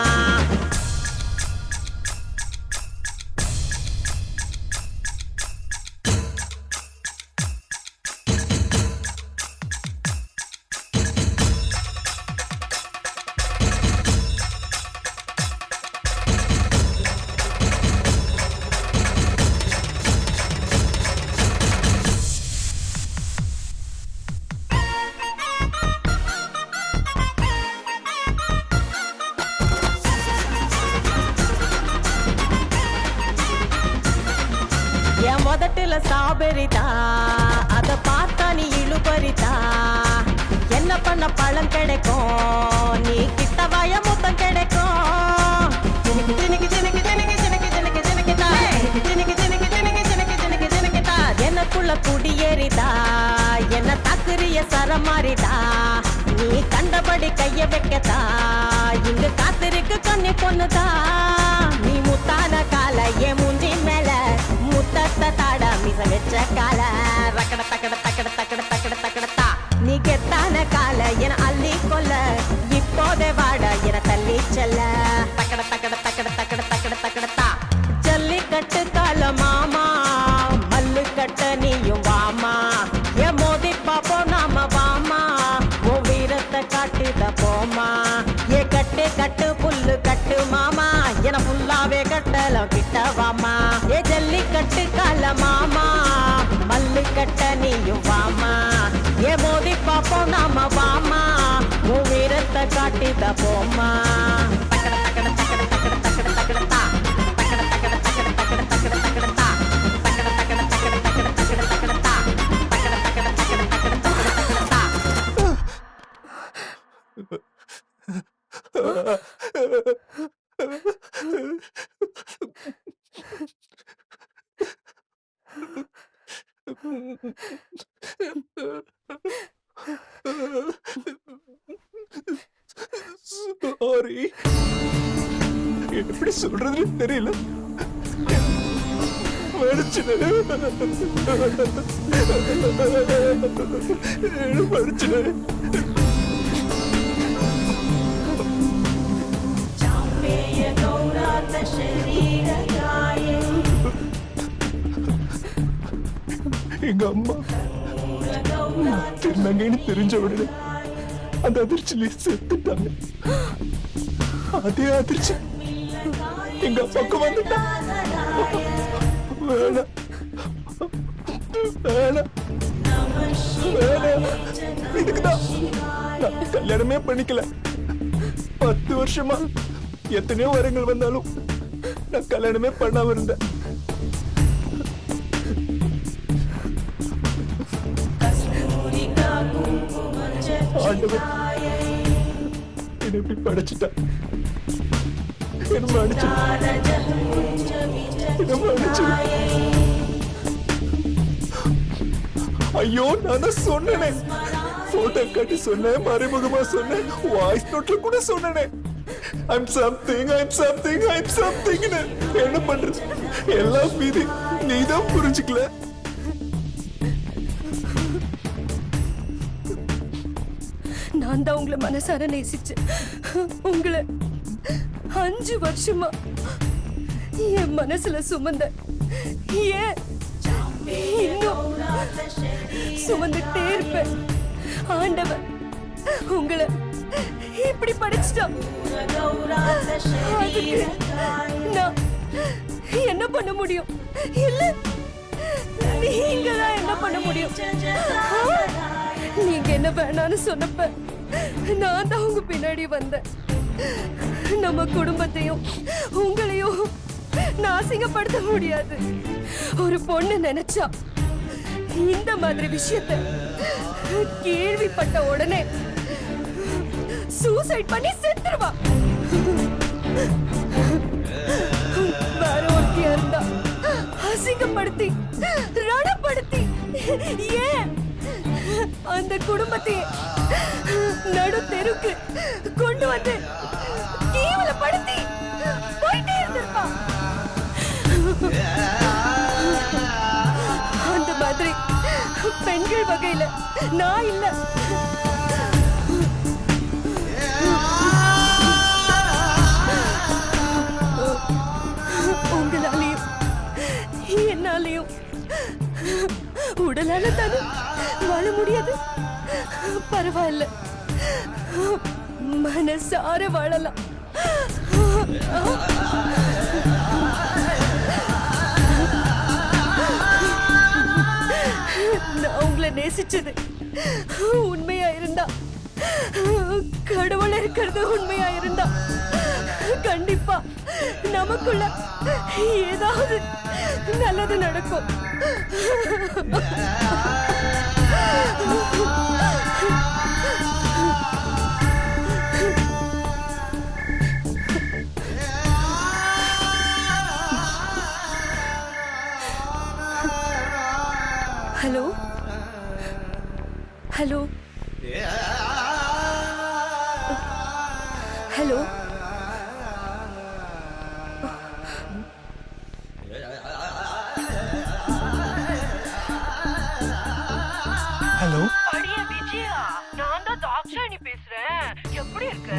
என் முதட்டுல சாபரிதா, அத பார்த்தா நீ இழுபறிதா. என்ன பண்ண பழம் கிடைக்கும், நீ கிட்ட வாய முத்தம் கிடைக்கும். எனக்குள்ள குடியேறிதா, என்ன தாக்குரிய சரமாரிதா. நீ கண்டபடி கைய வைக்கதா, இங்கு காத்திருக்கு கண்ணி பொண்ணுதா. நீ முத்தான கால என் மூஞ்சி மேல முத்தத்த தாட மிச வெச்ச கால. ரக்கட தக்கட தக்கட தக்கட தக்கட தக்கடத்தா. நீ கெத்தான கால என அள்ளி கொல்ல, இப்போதே வாட என தள்ளி செல்ல. தக்கட தக்கட தக்கட தக்கட தக்கட தக்கடத்தா. ஜல்லிக்கட்டு கால மாமா, மல்லு கட்ட நீயும் வாமா. ஏ மோதி பாப்போம் நாம வாமா, உன் வீரத்தை காட்டுத போமா. ஏ கட்டு கட்டு புல்லு கட்டு மாமா, என புல்லாவே கட்டல கிட்ட வாமா. ஏ ஜல்லிக்கட்டு கால மாமா, மல்லு கட்ட நீயும் வாமா. ஏ மோதி பாப்போம் நாம வாமா, உன் வீரத்தை காட்டித போமா. தக்கட தக்கட தக்கட தக்கட தக்கட தக்கடத்தா. தக்கட தக்கட தக்கட தக்கட தக்கட தக்கடத்தா. தக்கட தக்கட தக்கட தக்கட தக்கட தக்கடத்தா. தக்கட தக்கட தக்கட தக்கட தக்கட தக்கடத்தா. சாரி, எப்படி சொல்றதுன்னு தெரியல. மறிச்சிடு மறிச்சிடு. எங்க அம்மா திருநங்கைன்னு தெரிஞ்ச உடனே அந்த அதிர்ச்சியிலே செத்துட்டாங்க. அதே அதிர்ச்சி எங்க அப்பாவுக்கு வந்துட்டா. வேணாம் வேணாம் வேணாம். இதுக்குதான் நான் கல்யாணமே பண்ணிக்கல. 10 வருஷமா எத்தனையோ வரங்கள் வந்தாலும் நான் கல்யாணமே பண்ணாம இருந்தேன். ஆண்டவன் என்னை இப்படி படைச்சிட்டா. என்ன மன்னிச்சு ஐயோ, நான் தான் சொன்னேனே, போட்டோ காட்டி சொன்னேன், மறைமுகமா சொன்னேன், வாய்ஸ் நோட்ல கூட சொன்னேனே, I'm something. என்ன பண்றது? எல்லாம் மீதி நீதான் புரிஞ்சுக்கல. நான் தான் உங்களை மனசார நேசிச்சேன். உங்களை 5 வருஷமா என் மனசுல சுமந்த, ஏன் இன்னும் சுமந்துட்டே இருப்பேன். ஆண்டவன் உங்களை இப்படி படிச்சுட்டான். அதுக்கு நான் என்ன பண்ண முடியும்? இல்ல, நீங்க தான் என்ன பண்ண முடியும்? நீங்க என்ன வேணான்னு சொன்னப்ப நான் தான் உங்க பின்னாடி வந்தேன். நம்ம குடும்பத்தையும் உங்களையும் நாசிங்கப்படுத்த முடியாது. ஒரு பொண்ணு நினைச்சா இந்த மாதிரி விஷயத்தை கேள்விப்பட்ட உடனே சூசைட் பண்ணி செத்துருவா. வேற ஒருத்தியா இருந்தா அசிங்கப்படுத்தி ரணப்படுத்தி ஏன் அந்த குடும்பத்தை நடு தெருக்கு கொண்டு வந்து கேவலப்படுத்தி போயிட்டே இருந்திருப்பா. அந்த மாதிரி பெண்கள் வகையில நான் இல்ல. உங்களாலையும் என்னாலையும் உடலால தானே வாழ முடியாது. பரவாயில்ல, மனசார வாழலாம். நான் உங்களை நேசிச்சது உண்மையா இருந்தா, கடவுள் இருக்கிறது உண்மையா இருந்தா, கண்டிப்பா நமக்குள்ள ஏதாவது நல்லது நடக்கும். ஹலோ ஹலோ ஹலோ ஹலோ, அடியே விஜயா, நான் தான் தாக்ஷாயணி பேசுறேன். எப்படி இருக்க?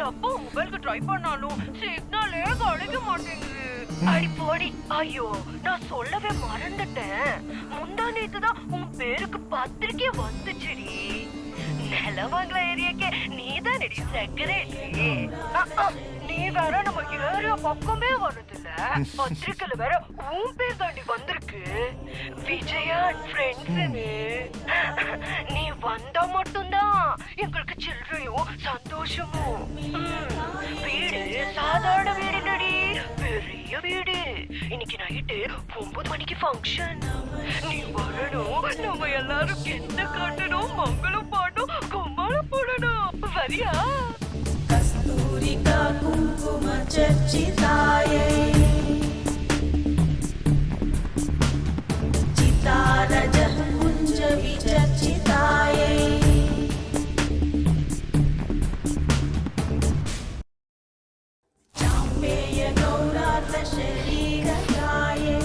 எப்போ மொபைலுக்கு ட்ரை பண்ணாலும் சிக்னலே கிடைக்க மாட்டேங்குது. அடி போடி. ஐயோ, நான் சொல்லவே மறந்துட்டேன். முந்தா நேத்து தான் உன் பேருக்கு பத்திரிக்கை வந்துச்சுடி. நிலவாங்கல ஏரியாக்கே நீதான் செக்ரட்டரி. நீ வேற நம்ம ஏரியா பக்கமே வருது இல்ல, பத்திரிக்கையில வேற உன் பேர் தாண்டி வந்திருக்கு. விஜயா ஃப்ரெண்ட்ஸ்னு. நீ வந்தா மட்டும்தான் எங்களுக்கு சில்லறையும் சந்தோஷமும். வீடு சாதாரண வீடு நடி, பெரிய வீடு. இன்னைக்கு நைட்டு 9 மணிக்கு ஃபங்க்ஷன். நீ வரணும், நம்ம எல்லாரும் கெட்ட காட்டணும், மங்களம் பாட்டும் கும்பலம் போடணும். வரியா? கஸ்தூரிகா குங்கும சர்ச்சிதாயே சிதாரஜ குஞ்ச விசர்ச்சிதாயே சாம்பேய கௌரார்த்த சரீரகாயே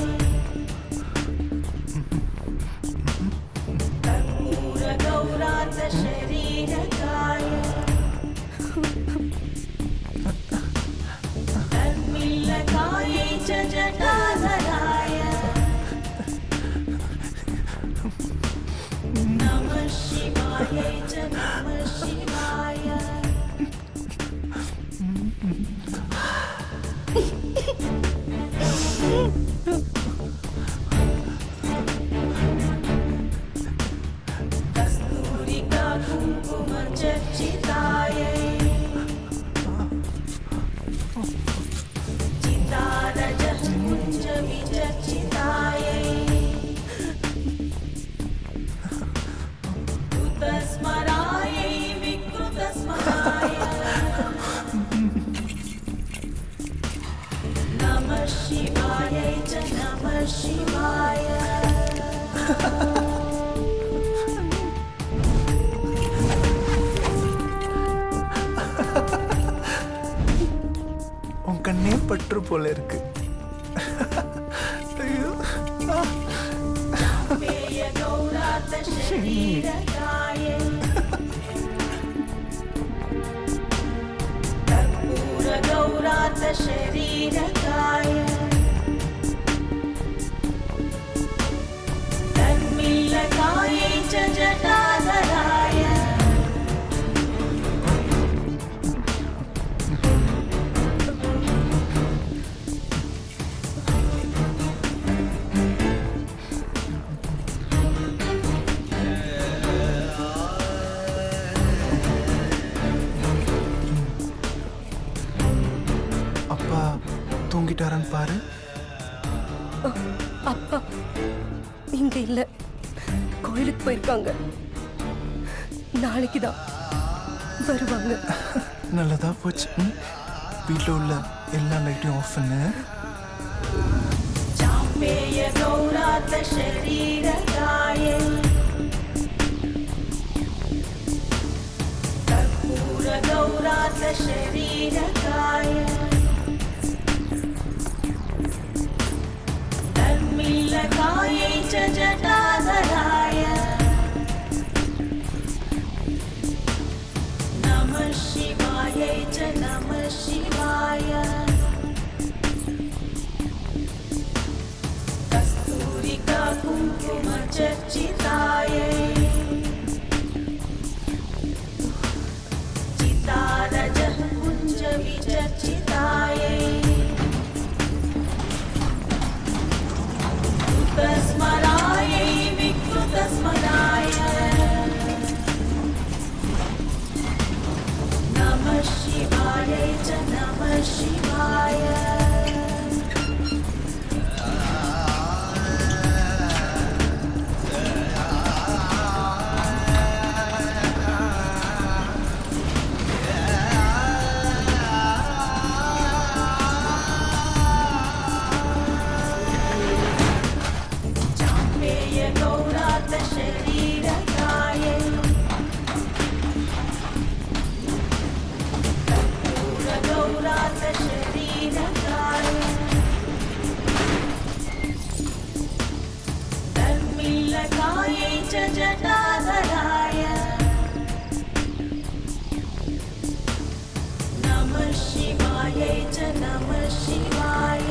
जटाधराय नमः शिवाय च नमः शिवाय कस्तूरिका कुङ्कुम चर्चिताय चितारजः कुञ्ज विचर्चिताय कृतस्मराय विकृतस्मराय नमः शिवाय च नमः शिवाय உன் கண்ணே பற்று போல இருக்கு. ஐயோ. पेय गौरात शरीरकाय कर्पूर गौरात शरीरकाय तन्मीलकाय च जटाधराय அப்பா தூங்கிட்டாரான்னு பாரு. அப்பா இங்க இல்ல, கோயிலுக்கு போயிருக்காங்க. நாளைக்கு தான் வருவாங்க. நல்லதா போச்சு. வீட்டில் உள்ள எல்லா லைட்டையும் ஆஃப் பண்ணு. चाम्पेय गौरात शरीरकाय कर्पूर गौरात शरीरकाय तन्मीलकाय च जटाधराय नमः शिवाय च नमः शिवाय कस्तूरिका कुङ्कुम चर्चिताय चितारजः कुञ्ज विचर्चिताय कृतस्मराय विकृतस्मराय नमः शिवाय च नमः शिवाय चाम्पेय गौरात शरीरकाय कर्पूर गौरात शरीरकाय तन्मीलकाय च जटाधराय नमः शिवाय च नमः शिवाय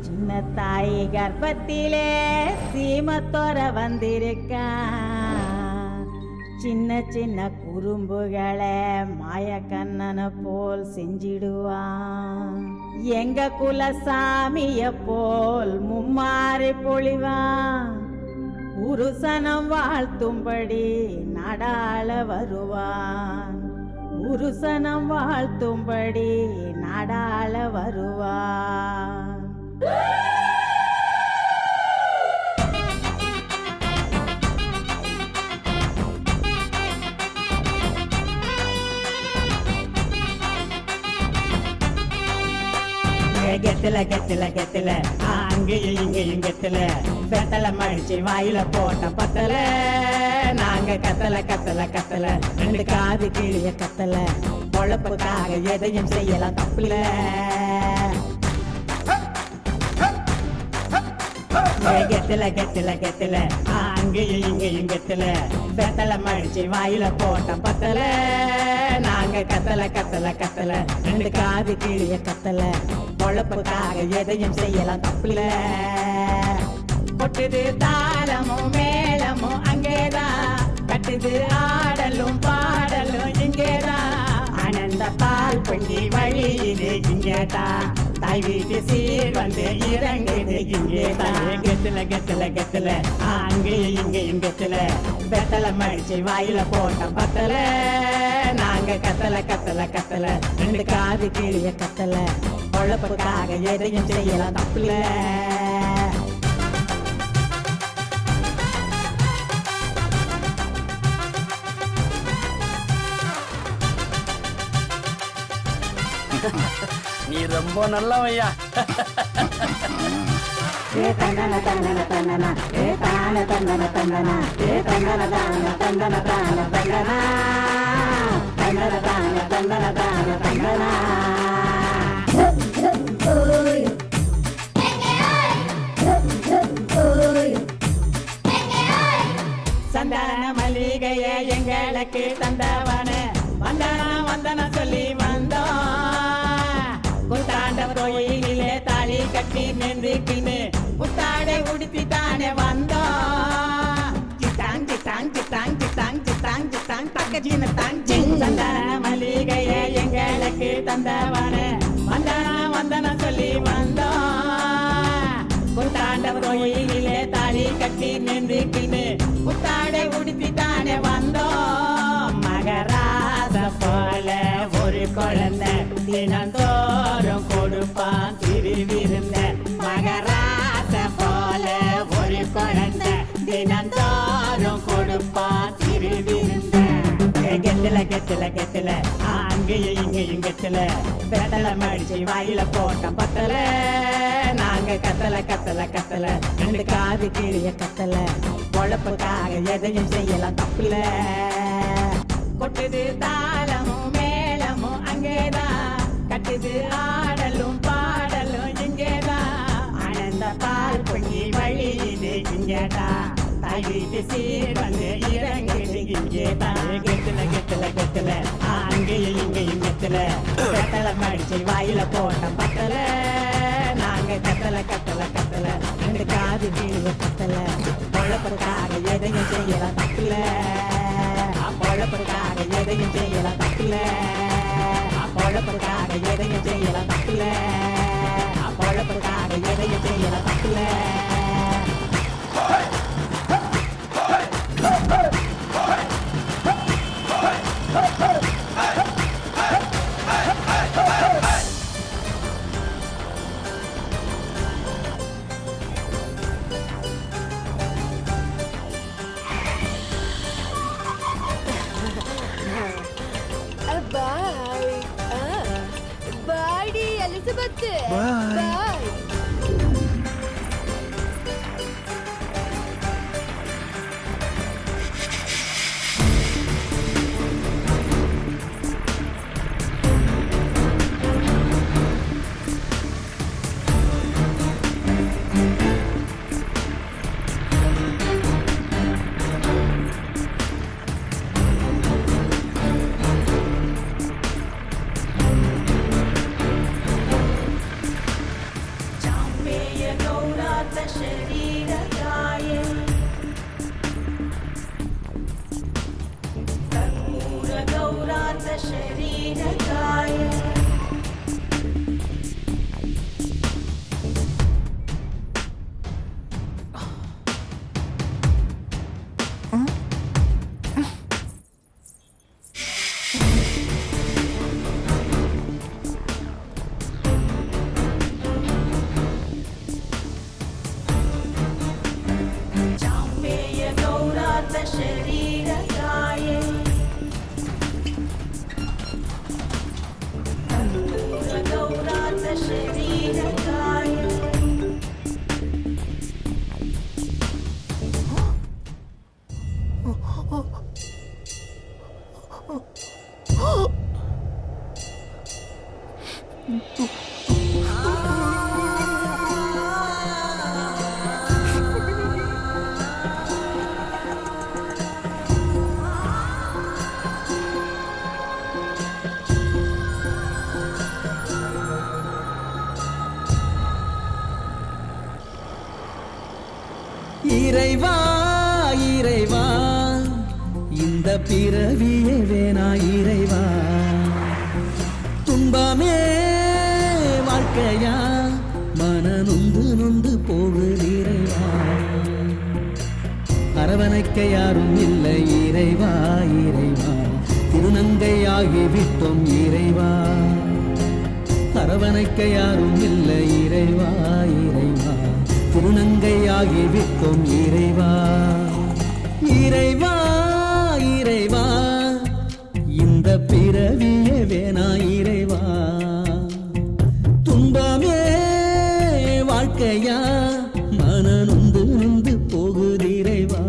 சின்ன தாய் கர்ப்பத்திலே சீமத்தோர வந்திருக்கா, சின்ன சின்ன குறும்புகளை மாயக்கண்ணனை போல் செஞ்சிடுவான். எங்க குலசாமிய போல் மும்மாறி பொழிவான். உருசனம் வாழ்த்தும்படி நாடாள வருவான். உருசனம் வாழ்த்தும்படி நாடாள வருவான். கெத்துல கெத்துல கெத்துல அங்கேயும் இங்கேயும் கெத்துல வெத்தலை மடிச்சு வாயில போட்ட பத்தல. நாங்க கத்தல கத்தல கத்தல ரெண்டு காது கிளிய கத்தல. பொழப்புக்காக எதையும் செய்யலாம் தப்புல. கெத்துல கெத்துல கெத்துல அங்கேயும் இங்கேயும் கெத்தல வெத்தலை மடிச்சு வாயில போட்ட பத்தல நாங்க கத்தல கத்தல கத்தல ரெண்டு காது கீழிய கத்தல பொழப்புக்காக எதையும் செய்யலாம் தப்புல கொட்டுது தாளமும் மேளமும் அங்கேதான் கட்டுது ஆடலும் பாடலும் இங்கேதான் ஆனந்த பால் பொங்கி வழியுது இங்கேதான் தாய் வீட்டு சீர் வந்து இறங்குது இங்கேதான் கெத்துல கெத்துல கெத்துல அங்கேயும் இங்கேயும் கெத்துல வெத்தலை மடிச்சு வாயில போட்ட பத்தல நாங்க கத்தல கத்தல கத்தல ரெண்டு காது கீழிய கத்தல பொழப்புக்காக எதையும் செய்யலாம் தப்புல நீ ரொம்ப நல்லவையா. தந்தன தந்தன தந்தன தந்தன தந்தன தந்தன தந்தன தான தந்தன தான தந்தனா தந்தன தான தந்தன தான தந்தனா சந்தான மல்லிகைய எங்களுக்கு தந்தவன வந்தன வந்தன சொல்லி வந்தோம் புத்தாண்ட கோயிலே தாலி கட்டி நின்றுக்கின்னு புத்தாடை உடுத்தி தானே வந்தோம் சித்தாங் சித்தாங் சித்தாங் சித்தாங் சித்தாங் சித்தாங் தக்கஜின தாங் சிங் சந்தான மல்லிகைய எங்களுக்கு தந்தவன வந்தன வந்தன சொல்லி வந்தோம் புத்தாண்ட கோயிலே தாலி கட்டி நின்றுக்கின்னு புத்தாடை உடுத்தி தானே வந்தோம் மகராச போல ஒரு குழந்தை தினந்தோறும் கொடுப்பான் திருவிருந்த மகராச போல ஒரு குழந்தை தினந்தோறும் கொடுப்பான் திருவிருந்த கெத்துல கெத்துல கெத்துல அங்கேயும் இங்கேயும் கெத்துல வெத்தலை மடிச்சு வாயில போட்ட பத்தல நாங்க கத்தல கத்தல கத்தல ரெண்டு காது கீழிய கத்தல பொழப்புக்காக எதையும் செய்யலாம் தப்புல கொட்டுது தாளமும் மேளமும் அங்கேதான் கட்டுது ஆடலும் பாடலும் இங்கேதான் ஆனந்த பால் பொங்கி வழியுது இங்கேதான் தாய் வீட்டு சீர் வந்து இறங்குது இங்கேதான் கெத்துல கெத்துல கெத்துல அங்கேயும் இங்கேயும் கெத்துல வெத்தலை மடிச்சு வாயில போட்ட பத்தல நாங்க கத்தல கத்தல கத்தல ரெண்டு காது கீழே கத்தல பொழப்புக்காக எதையும் செய்யலாம் தப்புல பொழப்புக்காக எதையும் செய்யலாம் தப்புல பொழப்புக்காக எதையும் செய்யலாம் தப்புல பொழப்புக்காக எதையும் செய்யலாம் தப்புல இறைவா இறைவா இந்த பிறவியே வேணா இறைவா துன்பமே வாழ்க்கையா மன நொந்து நொந்து போகுது இறைவா அரவணைக்க யாரும் இல்லை இறைவா இறைவா திருநங்கையாகி விட்டோம் இறைவா அரவணைக்க யாரும் இல்லை இறைவா இறைவா திருநங்கையாகி விட்டோம் இறைவா இறைவா இறைவா இந்த பிறவியே வேணா இறைவா துன்பமே வாழ்க்கையா மன நொந்து நொந்து போகுது இறைவா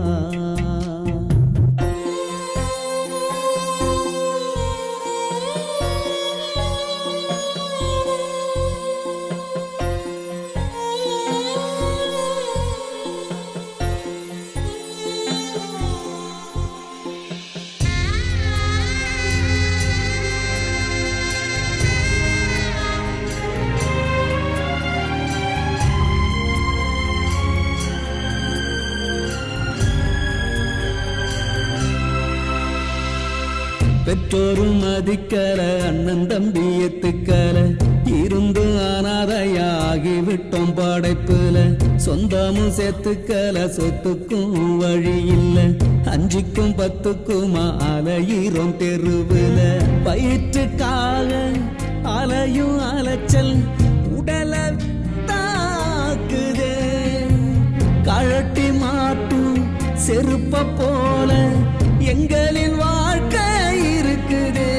பெற்றோரும் மதிக்கல அண்ணன் தம்பி எத்துக்கல இருந்து அனாதையாகி விட்டோம் படைப்புல சொந்தமும் சேர்த்துக்கல சொத்துக்கும் வழி இல்ல 5க்கும் 10க்கும் அலையிறோம் தெருவுல வயிற்றுக்காக அலையும் அலைச்சல் உடல தாக்குதே கழட்டி மாட்டும் செருப்ப போல எங்களின் வாழ்க்கை இருக்குதே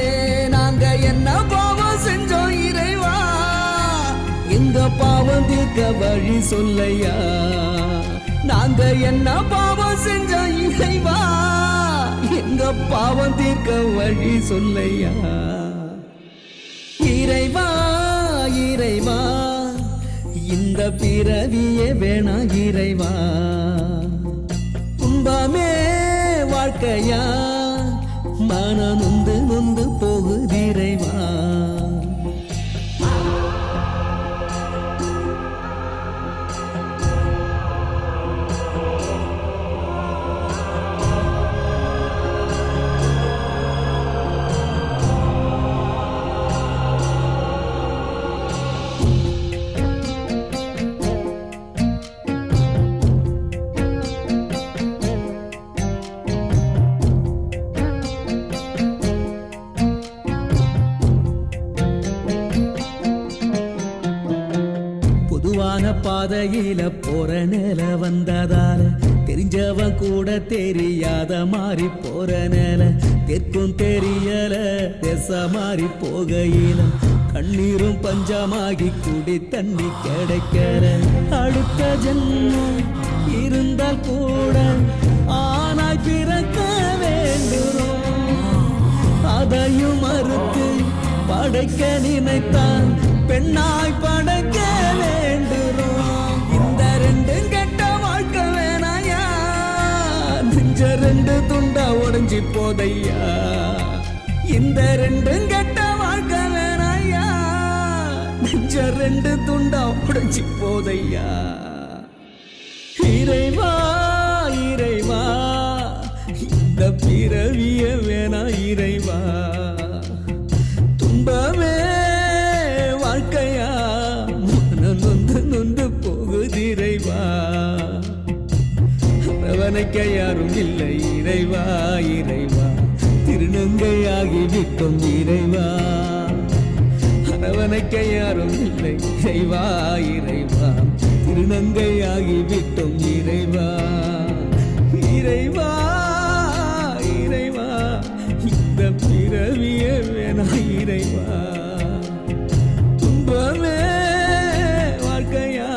நாங்க என்ன பாவம் செஞ்சோம் இறைவா எங்க பாவம் தீர்க்க வழி சொல்லையா நாங்க என்ன பாவம் செஞ்சோம் இறைவா எங்க பாவம் தீர்க்க வழி சொல்லையா இறைவா இறைவா இந்த பிறவியே வேணா இறைவா துன்பமே வாழ்க்கையா மன நொந்து நொந்து போகுது இறைவா பாதையில போற நில வந்ததால தெரிஞ்சவன் கூட தெரியாத மாறி போற நில தெற்கும் தெரியல திச மாறி போகையில கண்ணீரும் பஞ்சமாகி குடி தண்ணி கிடைக்கல அடுத்த ஜென்மம் இருந்தால் கூட ஆனாய் பிறக்க வேண்டுறோம் அதையும் மறுத்து படைக்க நினைத்தான் பெண்ணாய் படைக்க வேண்டுறோம் இந்த ரெண்டும் கெட்ட வாழ்க்கை வேணாயா நெஞ்ச 2 துண்டா உடைஞ்சி போதையா இந்த ரெண்டும் கெட்ட வாழ்க்கை வேணாயா நெஞ்ச 2 துண்டா உடைஞ்சி போதையா இறைவா இறைவா இந்த பிறவிய வேணா இறைவா துன்பமே வாழ்க்கையா மன நொந்து நொந்து போகுது இறைவா அரவணைக்க யாரும் இல்லை இறைவா இறைவா திருநங்கையாகி விட்டோம் இறைவா அரவணைக்க யாரும் இல்லை இறைவா இறைவா திருநங்கையாகி விட்டோம் இறைவா இறைவா இறைவா இந்த பிறவியே வேணா இறைவா துன்பமே வாழ்க்கையா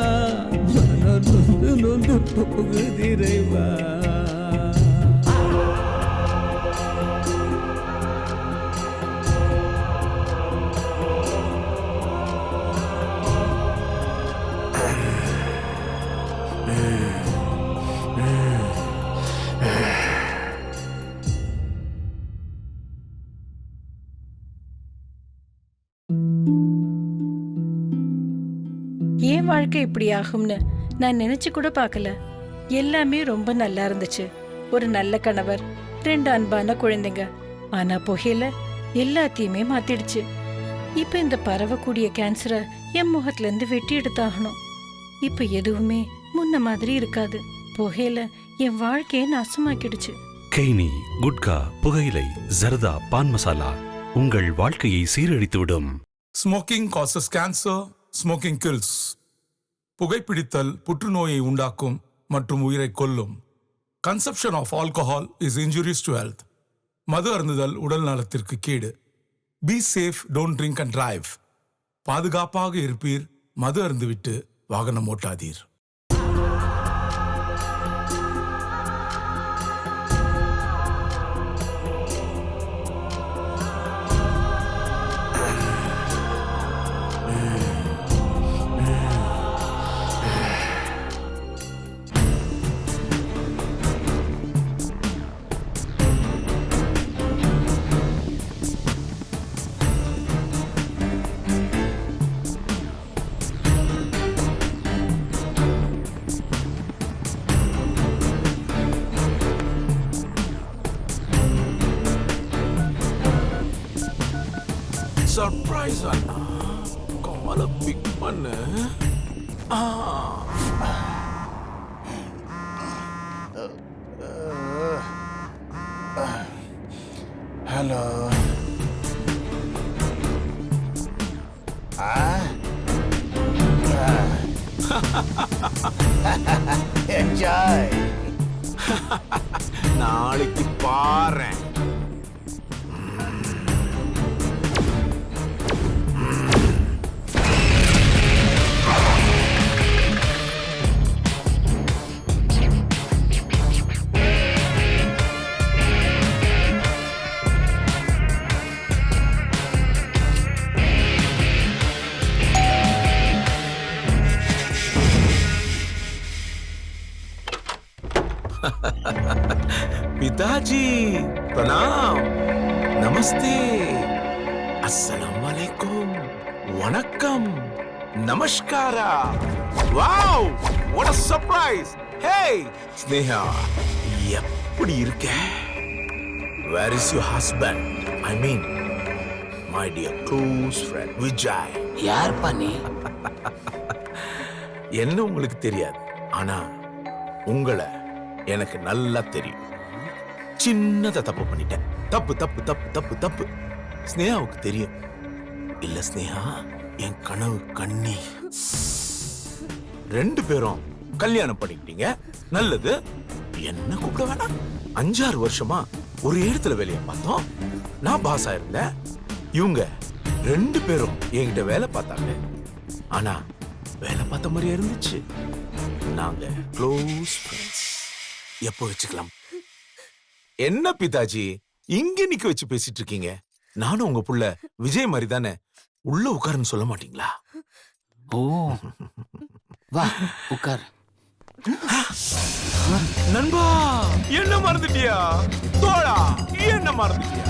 மன நொந்து நொந்து போகுது இறைவா ஏன் வாழ்க்கை இப்படி ஆகும்னு நான் நினைச்சு கூட பார்க்கல. எல்லாமே ரொம்ப நல்லா இருந்துச்சு. ஒரு நல்ல கணவர், 2 அன்பான குழந்தைங்க. ஆனா புகையில எல்லாத்தையுமே மாத்திடுச்சு. இப்ப இந்த பரவக்கூடிய கேன்சரை என் முகத்துல இருந்து வெட்டி எடுத்தாகணும். இப்ப எதுவுமே முன்ன மாதிரி இருக்காது. புகையில என் வாழ்க்கையை நாசமாக்கிடுச்சு. கெய்னி, குட்கா, புகையிலை, ஜர்தா, பான் மசாலா உங்கள் வாழ்க்கையை சீரழித்துவிடும். Smoking causes cancer, smoking kills. புகைப்பிடித்தல் புற்றுநோயை உண்டாக்கும் மற்றும் உயிரை கொல்லும். Consumption of alcohol is injurious to health. மது அருந்துதல் உடல் நலத்திற்கு கேடு. Be safe, don't drink and drive. பாதுகாப்பாக இருப்பீர், மது அருந்துவிட்டு வாகனம் ஓட்டாதீர். Surprise அண்ணா, கால பிக் பண்ணு. ஹலோ. என்ஜாய். நாளைக்கு பாறேன். पिताजी प्रणाम, नमस्ते, अस्सलाम वालेकुम, वणक्कम, नमस्कारा. वाव, what a surprise. Hey, Sneha, எப்படி இருக்க? Where is your husband? I mean, my dear close friend Vijay. யார் பண்ணி? என்ன உங்களுக்கு தெரியாது, ஆனா உங்களை எனக்கு நல்லா தெரியும். சின்னதா தப்பு பண்ணிட்டேன். தப்பு தப்பு தப்பு தப்பு தப்பு. ஸ்னேகாவுக்கு தெரியும் இல்ல? ஸ்னேகா என் கனவு கண்ணி. 2 பேரும் கல்யாணம் பண்ணிக்கிட்டீங்க, நல்லது. என்ன கூப்பிட வேணாம். 5-6 வருஷமா ஒரு இடத்துல வேலையை பார்த்தோம். நான் பாஸா இருந்தேன். இவங்க 2 பேரும் என்கிட்ட வேலை பார்த்தாங்க. ஆனா வேலை பார்த்த மாதிரியே இருந்துச்சு. நாங்க க்ளோஸ் ஃப்ரெண்ட்ஸ். எப்போ வச்சுக்கலாம்? என்ன பிதாஜி இங்க நிக்க வச்சு பேசிட்டு இருக்கீங்க? நானும் உங்க புள்ள விஜய் மாதிரி தானே. உள்ள உட்காருன்னு சொல்ல மாட்டீங்களா? ஓ, வா உட்கார். நண்பா, என்ன மறந்துட்டியா? தோழா, என்ன மறந்துட்டியா?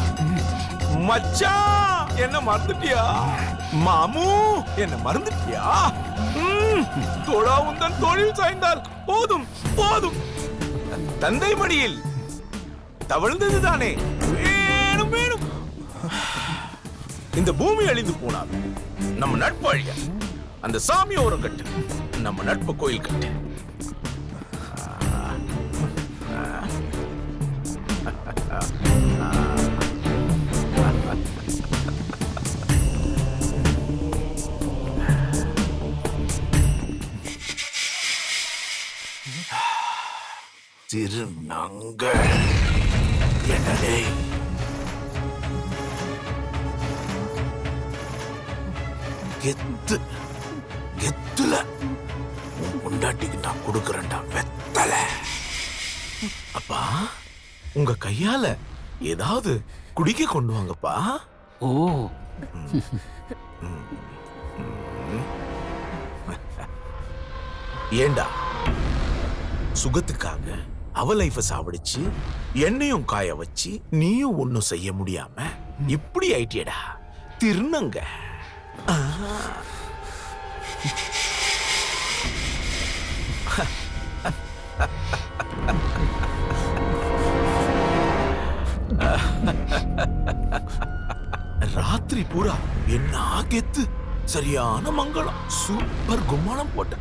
மச்சான், என்ன மறந்துட்டியா? மாமு, என்ன மறந்துட்டியா? தோழா, உந்தன் தொழில் சாய்ந்தால் போதும் போதும். தந்தை மடியில் தவழ்ந்ததுதானே வேணும் வேணும். இந்த பூமி அழிந்து போனால் நம்ம நட்பு அழிய. அந்த சாமி ஓரம் கட்டு, நம்ம நட்பு கோயில் கட்டு. திருநங்க என்னடே, கெத்து கெத்துல உன் பொண்டாட்டிக்கு நான் கொடுக்கறேன்டா வெத்தல. அப்பா, உங்க கையால ஏதாவது குடிக்க கொண்டு வாங்கப்பா. ஓ, ஏண்டா சுகத்துக்காக அவ லைஃப சாவடிச்சு என்னையும் காய வச்சு நீயும் ஒன்னும் செய்ய முடியாம இப்படி ஆயிட்டியடா திருநங்க. ராத்திரி பூரா என்ன கெத்து, சரியான மங்களம், சூப்பர் கும்மாளம் போட்ட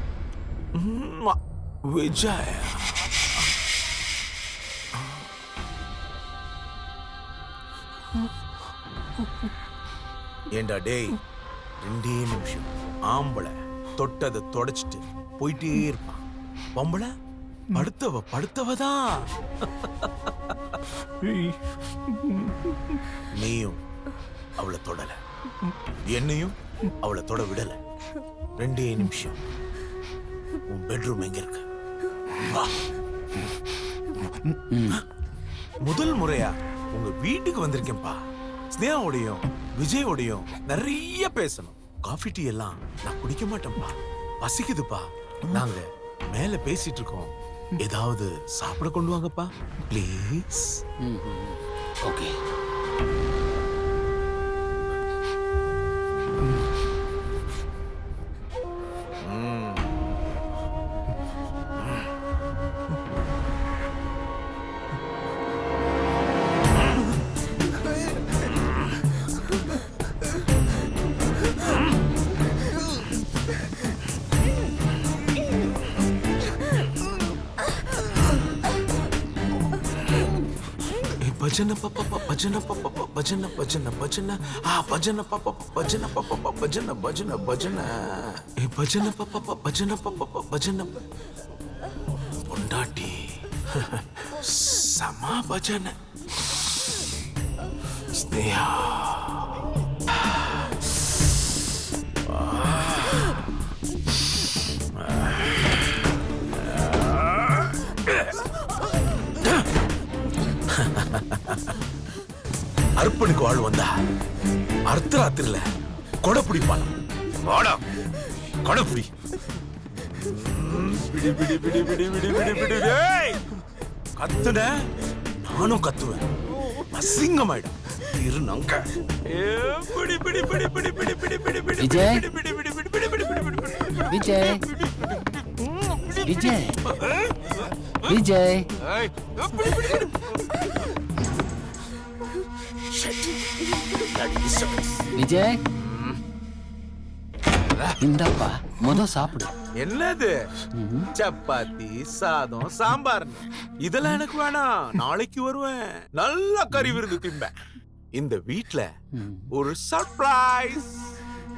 விஜய். ஏண்டா டேய், 2 நிமிஷம் ஆம்பளை தொட்டதை தொடச்சிட்டு போயிட்டே இருப்பான், பொம்பளை படுத்தவதான். நீயும் அவளை தொடல, என்னையும் அவளை தொட விடல. 2 நிமிஷம். உன் பெட்ரூம் எங்க இருக்கு? வா. முதல் முறையா உங்க வீட்டுக்கு வந்திருக்கேன்பா. ஸ்னேகாவோடையும் விஜயோடையும் நிறைய பேசணும். காஃபி டீ எல்லாம் நான் குடிக்க மாட்டேன்பா, பசிக்குதுப்பா. நாங்க மேல பேசிட்டு இருக்கோம், ஏதாவது சாப்பிட கொண்டு வாங்கப்பா ப்ளீஸ். ஓகே. भजन पापा भजन पापा भजन भजन भजन भजन पापा भजन पापा भजन भजन भजन भजन पापा भजन पापा भजन பொண்டாட்டி சமா भजन ஸ்னேகா. அர்ப்பனுக்கு வாழ் வந்தா அர்த்தராத்திரில கொடை பிடிப்பான். வாடா கொடை பிடி பிடி பிடி பிடி பிடி பிடி பிடி பிடி. கத்துன நானும் கத்துவேன், அசிங்கமாயிடும். இருநங்க பிடி பிடி பிடி பிடி பிடி பிடி பிடி பிடி விஜய் பிடி பிடி பிடி பிடி பிடி பிடி விஜய் விஜய் விஜய் விஜய், இந்தாப்பா முத சாப்பிடு. என்னது? சப்பாத்தி சாதம் சாம்பார் இதெல்லாம் எனக்கு வேணாம், நாளைக்கு வருவேன். நல்ல கறி விருந்து திம்பேன். இந்த வீட்ல ஒரு சர்ப்ரைஸ்.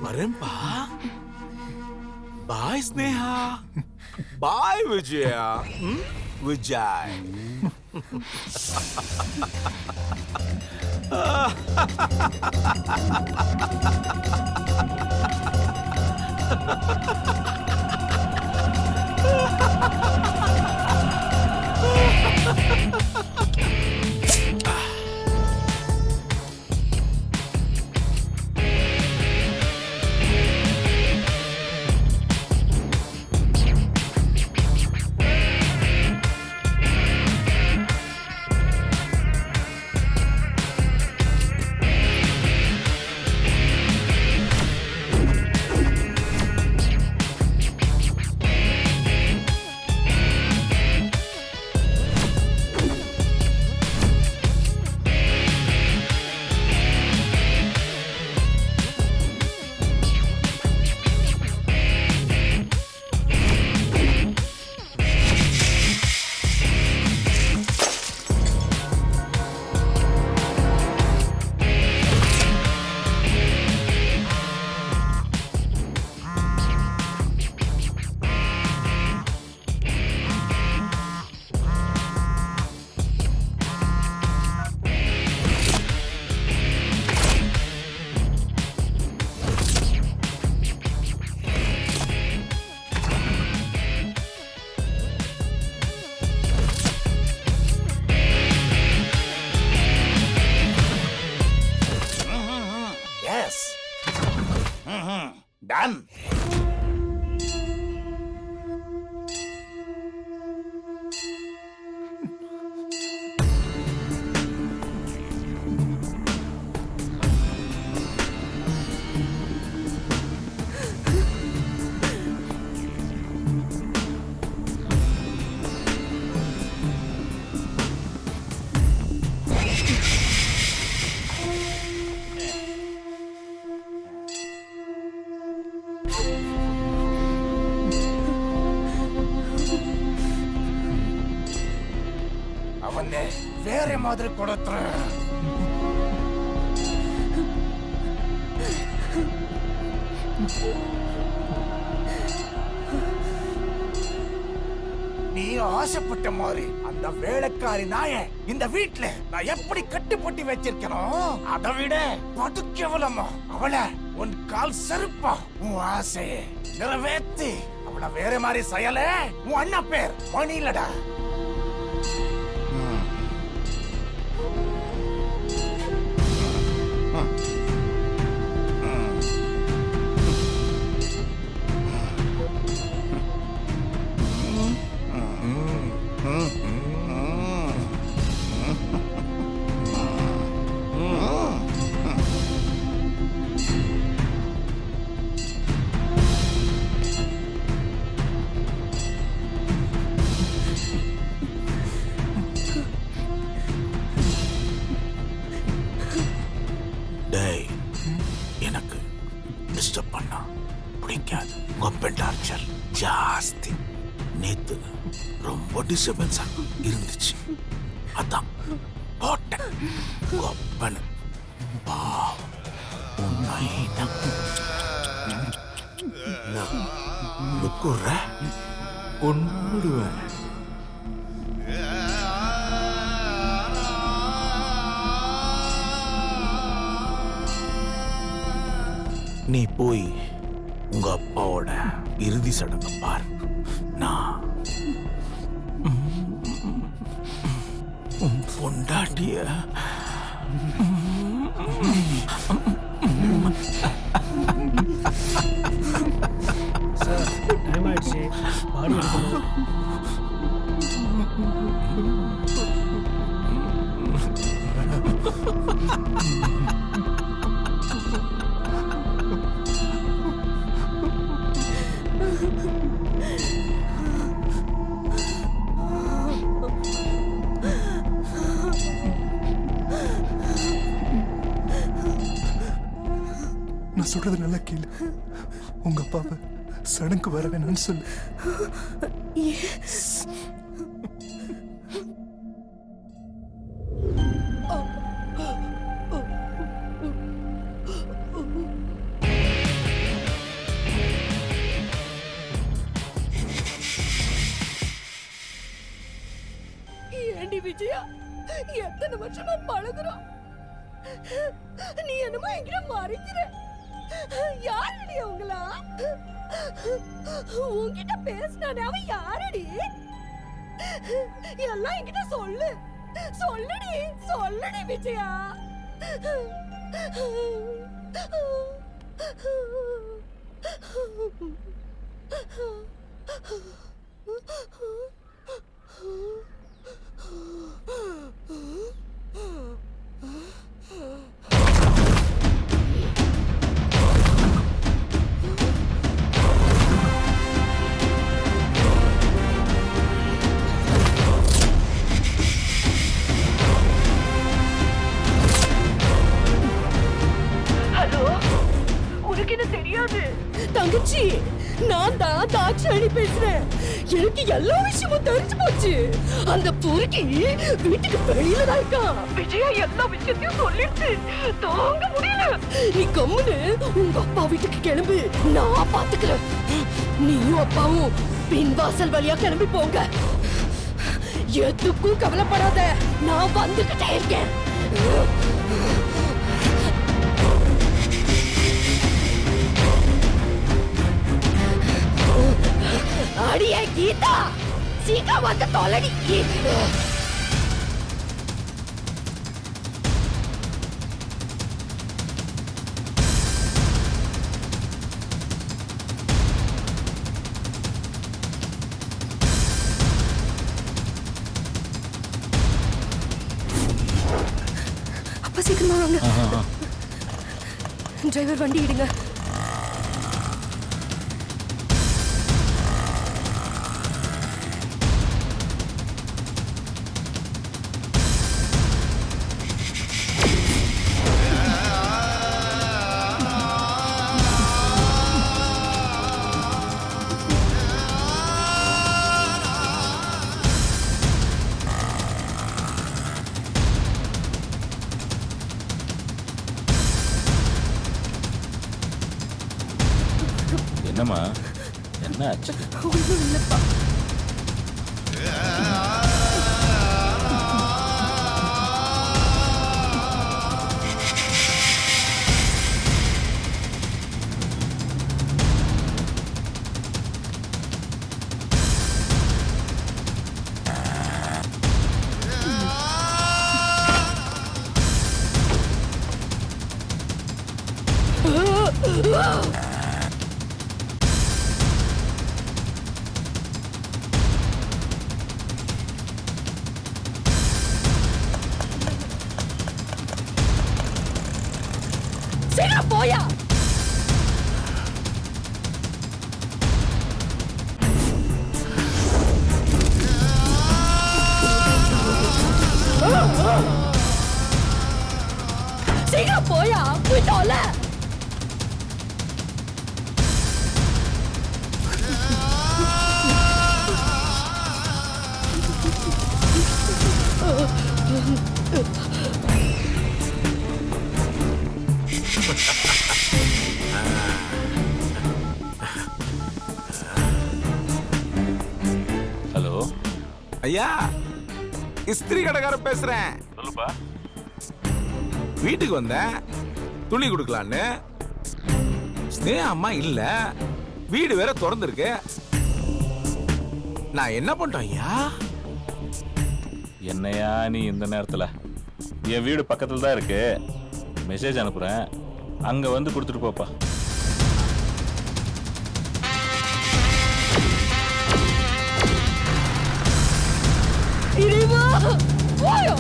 வரேன்பா. பாய் ஸ்னேகா, பாய் விஜயா. விஜய் Done. வேற மாதிரி கொடுத்துறேன். நீ ஆசைப்பட்ட மாதிரி அந்த வேலைக்காரி நாய இந்த வீட்டுல நான் எப்படி கட்டுப்பட்டி வச்சிருக்கணும், அதை விட பதுக்கெவலமா அவளை உன் கால் செருப்பா உன் ஆசையை நிறைவேற்றி அவளை வேற மாதிரி செய்யல. உன் அண்ணா பேர் மணிலடா. டேய், எனக்கு டிஸ்டர்ப் பண்ணா பிடிக்காது. உங்க டார்ச்சர் ஜாஸ்தி. நேத்து ரொம்ப டிஸ்டர்பன்ஸா இருந்துச்சு, அதான் போட்டேன். ஒப்பனு பாவம் உன்னை கொன்னுடுவேன். நீ போய் உங்க அப்பாவோட இறுதி சடங்கு பாரு. நான் உன் பொண்டாட்டிய சார், டைம் ஆயிடுச்சு, பாடி எடுக்கணும். நான் சொல்றது நல்லா கேளு. உங்க அப்பாவை சடங்கு வர வேணாம்னு சொல்லு. ஏண்டி விஜயா, எத்தனை வருஷமா பழகுறோம், நீ என்னமோ என்கிட்ட மறைக்கிற. யாரடி அவங்களா? உன்கிட்ட பேசினானே அவன் யாரடி? எல்லாம் என்கிட்ட சொல்லு, சொல்லுடி, சொல்லுடி விஜயா. தங்கச்சி, நான் தான் தாட்சாயணி பேசுறேன். எனக்கு எல்லா விஷயமும் தெரிஞ்சு போச்சு. அந்த பொறுக்கி வீட்டுக்கு வெளியில தான் இருக்கா. விஜயா எல்லா விஷயத்தையும் சொல்லிடுச்சு. தாங்க முடியல. நீ கம்முன்னு உங்க அப்பா வீட்டுக்கு கிளம்பு, நான் பாத்துக்கிறேன். நீயும் அப்பாவும் பின் வாசல் வழியா கிளம்பி போங்க. எதுக்கும் கவலைப்படாத, நான் வந்துகிட்டே இருக்கேன். அடியே கீதா, சீக்கிரம் வந்து தொலைடி. அப்பா சீக்கிரமா வாங்க. டிரைவர் வண்டி இடுங்க. என்னம்மா என்ன ஆச்சு? ஒன்றும் இல்லப்பா. சீக்கிரம் போயா. சீக்கிரம் போயா, போயிட்டோம்ல. ஹலோ ஐயா, இஸ்திரி கடைக்காரன் பேசுறேன். சொல்லுப்பா. வீட்டுக்கு வந்தேன் துணி கொடுக்கலான்னு. ஸ்னேகா அம்மா இல்ல, வீடு வேற திறந்துருக்கு. நான் என்ன பண்ணிட்டேன் ஐயா? என்னையா நீ இந்த நேரத்துல? என் வீடு பக்கத்துல தான் இருக்கு, மெசேஜ் அனுப்புறேன், அங்க வந்து கொடுத்துட்டு போப்பா. இடிவா போயோ.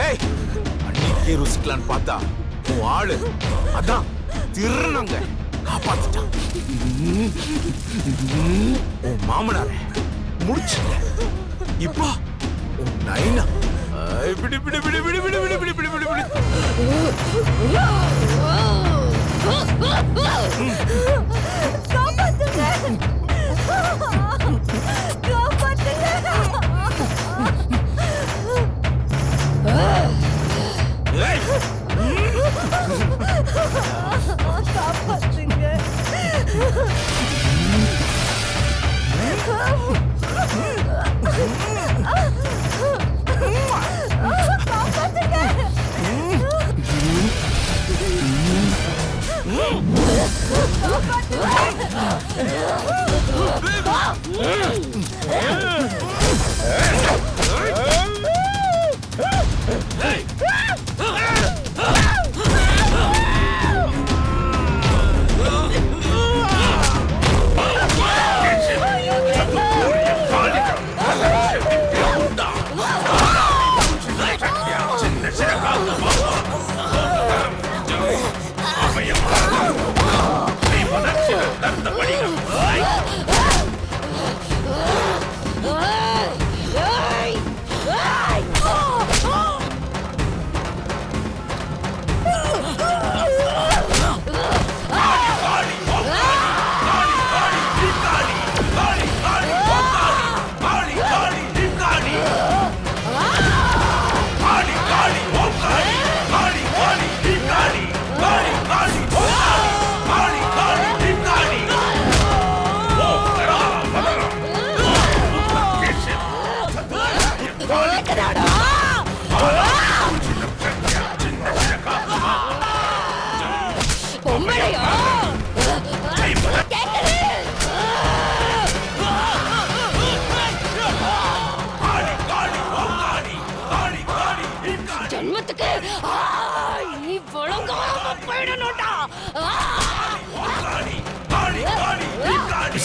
ஏய், அன்னைக்கே ருசிக்கலான்னு பார்த்தா உன் ஆளு அதான் திருநங்க காப்பாத்திட்டான். உன் மாமனார முடிச்சுட்ட. இப்போ உன் நைனா பிடி பிடி பிடி பிடி பிடி பிடி பிடி பிடி பிடி பிடி. காப்பாத்துங்க, காப்பாத்துங்க. காப்பாத்துங்க.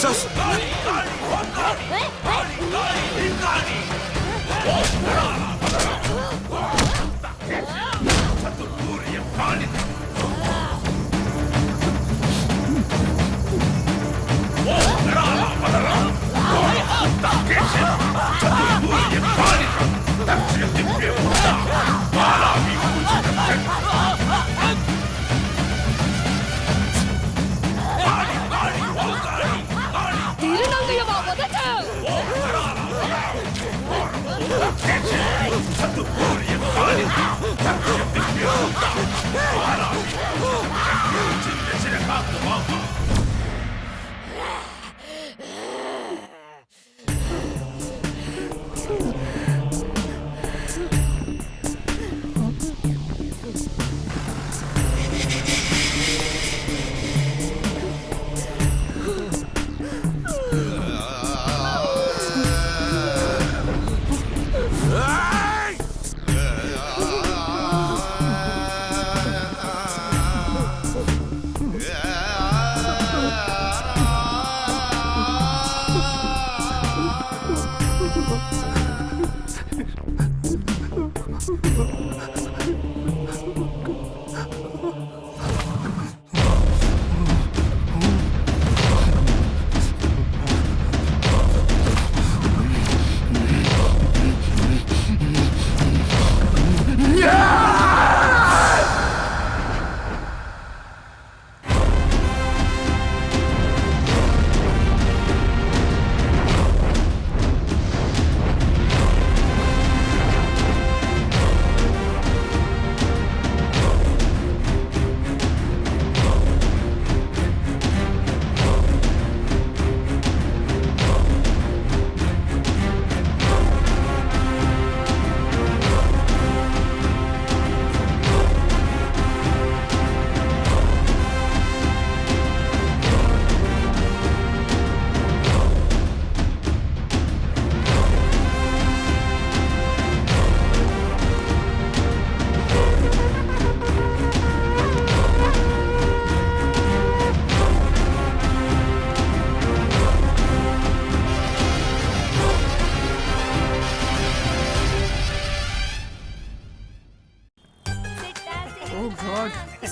மிஸ்டர்ஸ் திருநங்கையவா உதச்ச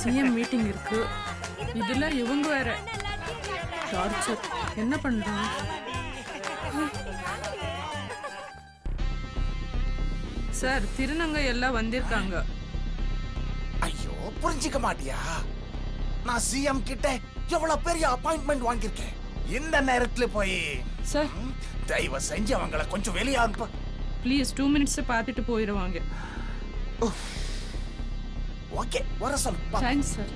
சிஎம் மீட்டிங் இருக்கு. இதுல இவங்க வேற டார்ச்சர். என்ன பண்றாங்க? சார், திருநங்கை எல்லாம் வந்திருக்காங்க. ஐயோ, புரிஞ்சுக்க மாட்டியா? நான் சிஎம் கிட்ட எவ்வளவு பெரிய அப்பாயின்மெண்ட் வாங்கியிருக்கேன். இந்த நேரத்துல போய் சார், தயவு செஞ்சு அவங்கள கொஞ்சம் வெளியே அனுப்பு. ப்ளீஸ் 2 மினிட்ஸ் பார்த்துட்டு போயிடுவாங்க. ஓகே, வர சொல்லு. Thanks sir.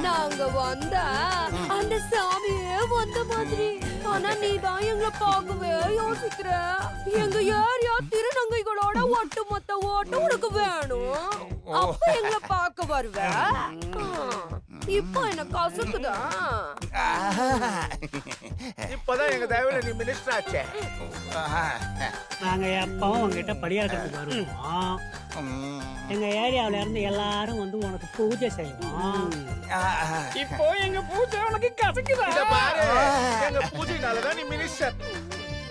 நாங்க வந்தா அந்த சாமியே வந்த மாதிரி. ஆனா நீ தான் எங்களை பார்க்கவே யோசிக்கிற. எங்க ஏரியா திருநங்கைகளோட ஒட்டுமொத்த ஓட்டு உனக்கு வேணும். அப்ப எங்களை பார்க்க வருவ. இப்போ என்ன கசக்குதா? இப்பதான் எங்க தயவுல நீ மினிஸ்டர் ஆச்சே. நாங்க எப்பவும் உங்ககிட்ட படியாக்கிறதுக்கு வருவோம். எங்க ஏரியாவில இருந்து எல்லாரும் வந்து உனக்கு பூஜை செய்வோம். இப்போ எங்க பூஜை உனக்கு கசக்குதா? எங்க பூஜைனாலதான் நீ மினிஸ்டர்.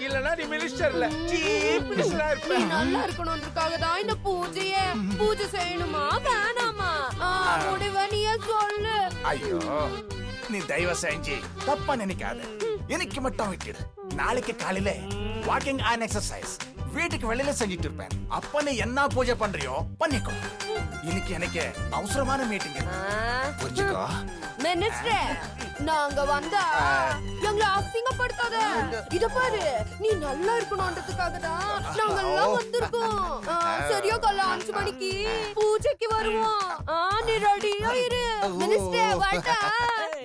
இல்லனா நீ மினிஸ்டர் இல்ல, சீஃப் மினிஸ்டரா இருப்ப. நீ நல்லா இருக்கணும்ன்றதுக்காக தான் இந்த பூஜை செய்யணுமா வேணாமா? முடிவை நீயே சொல்லு. ஐயோ, நீ தயவு செஞ்சு தப்பா நினைக்காத. எனக்கு மட்டும் விட்டுடு. நாளைக்கு காலையில வாக்கிங் அண்ட் எக்ஸசைஸ் வீட்டுக்கு வெளியில செஞ்சுட்டு இருப்பேன். அப்ப நீ என்ன பூஜை பண்றியோ பண்ணிக்கோ. இன்னைக்கு எனக்கு அவசரமான மீட்டிங். புரிஞ்சுக்கோ மினிஸ்டர். நாங்க வந்தா எங்களை அசிங்கப்படுத்தாத. இத பாரு, நீ நல்லா இருக்கணும்ன்றதுக்காக தான் நாங்க எல்லாம் வந்திருக்கோம். சரியா காலைல 5 மணிக்கு பூஜைக்கு வருவோம். நீ ரெடியா இரு. மினிஸ்டர் வாடா.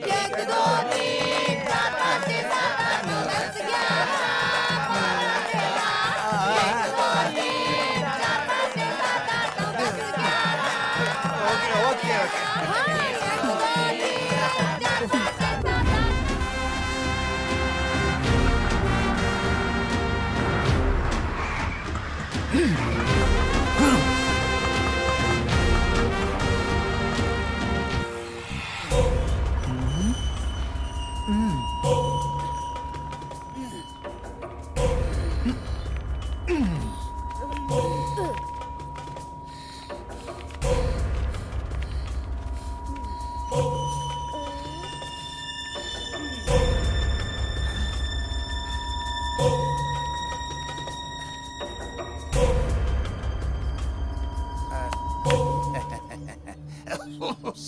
கேக்குதோ நீ காத்தாட்டி சாதானோ வெச்சியா. Okay okay.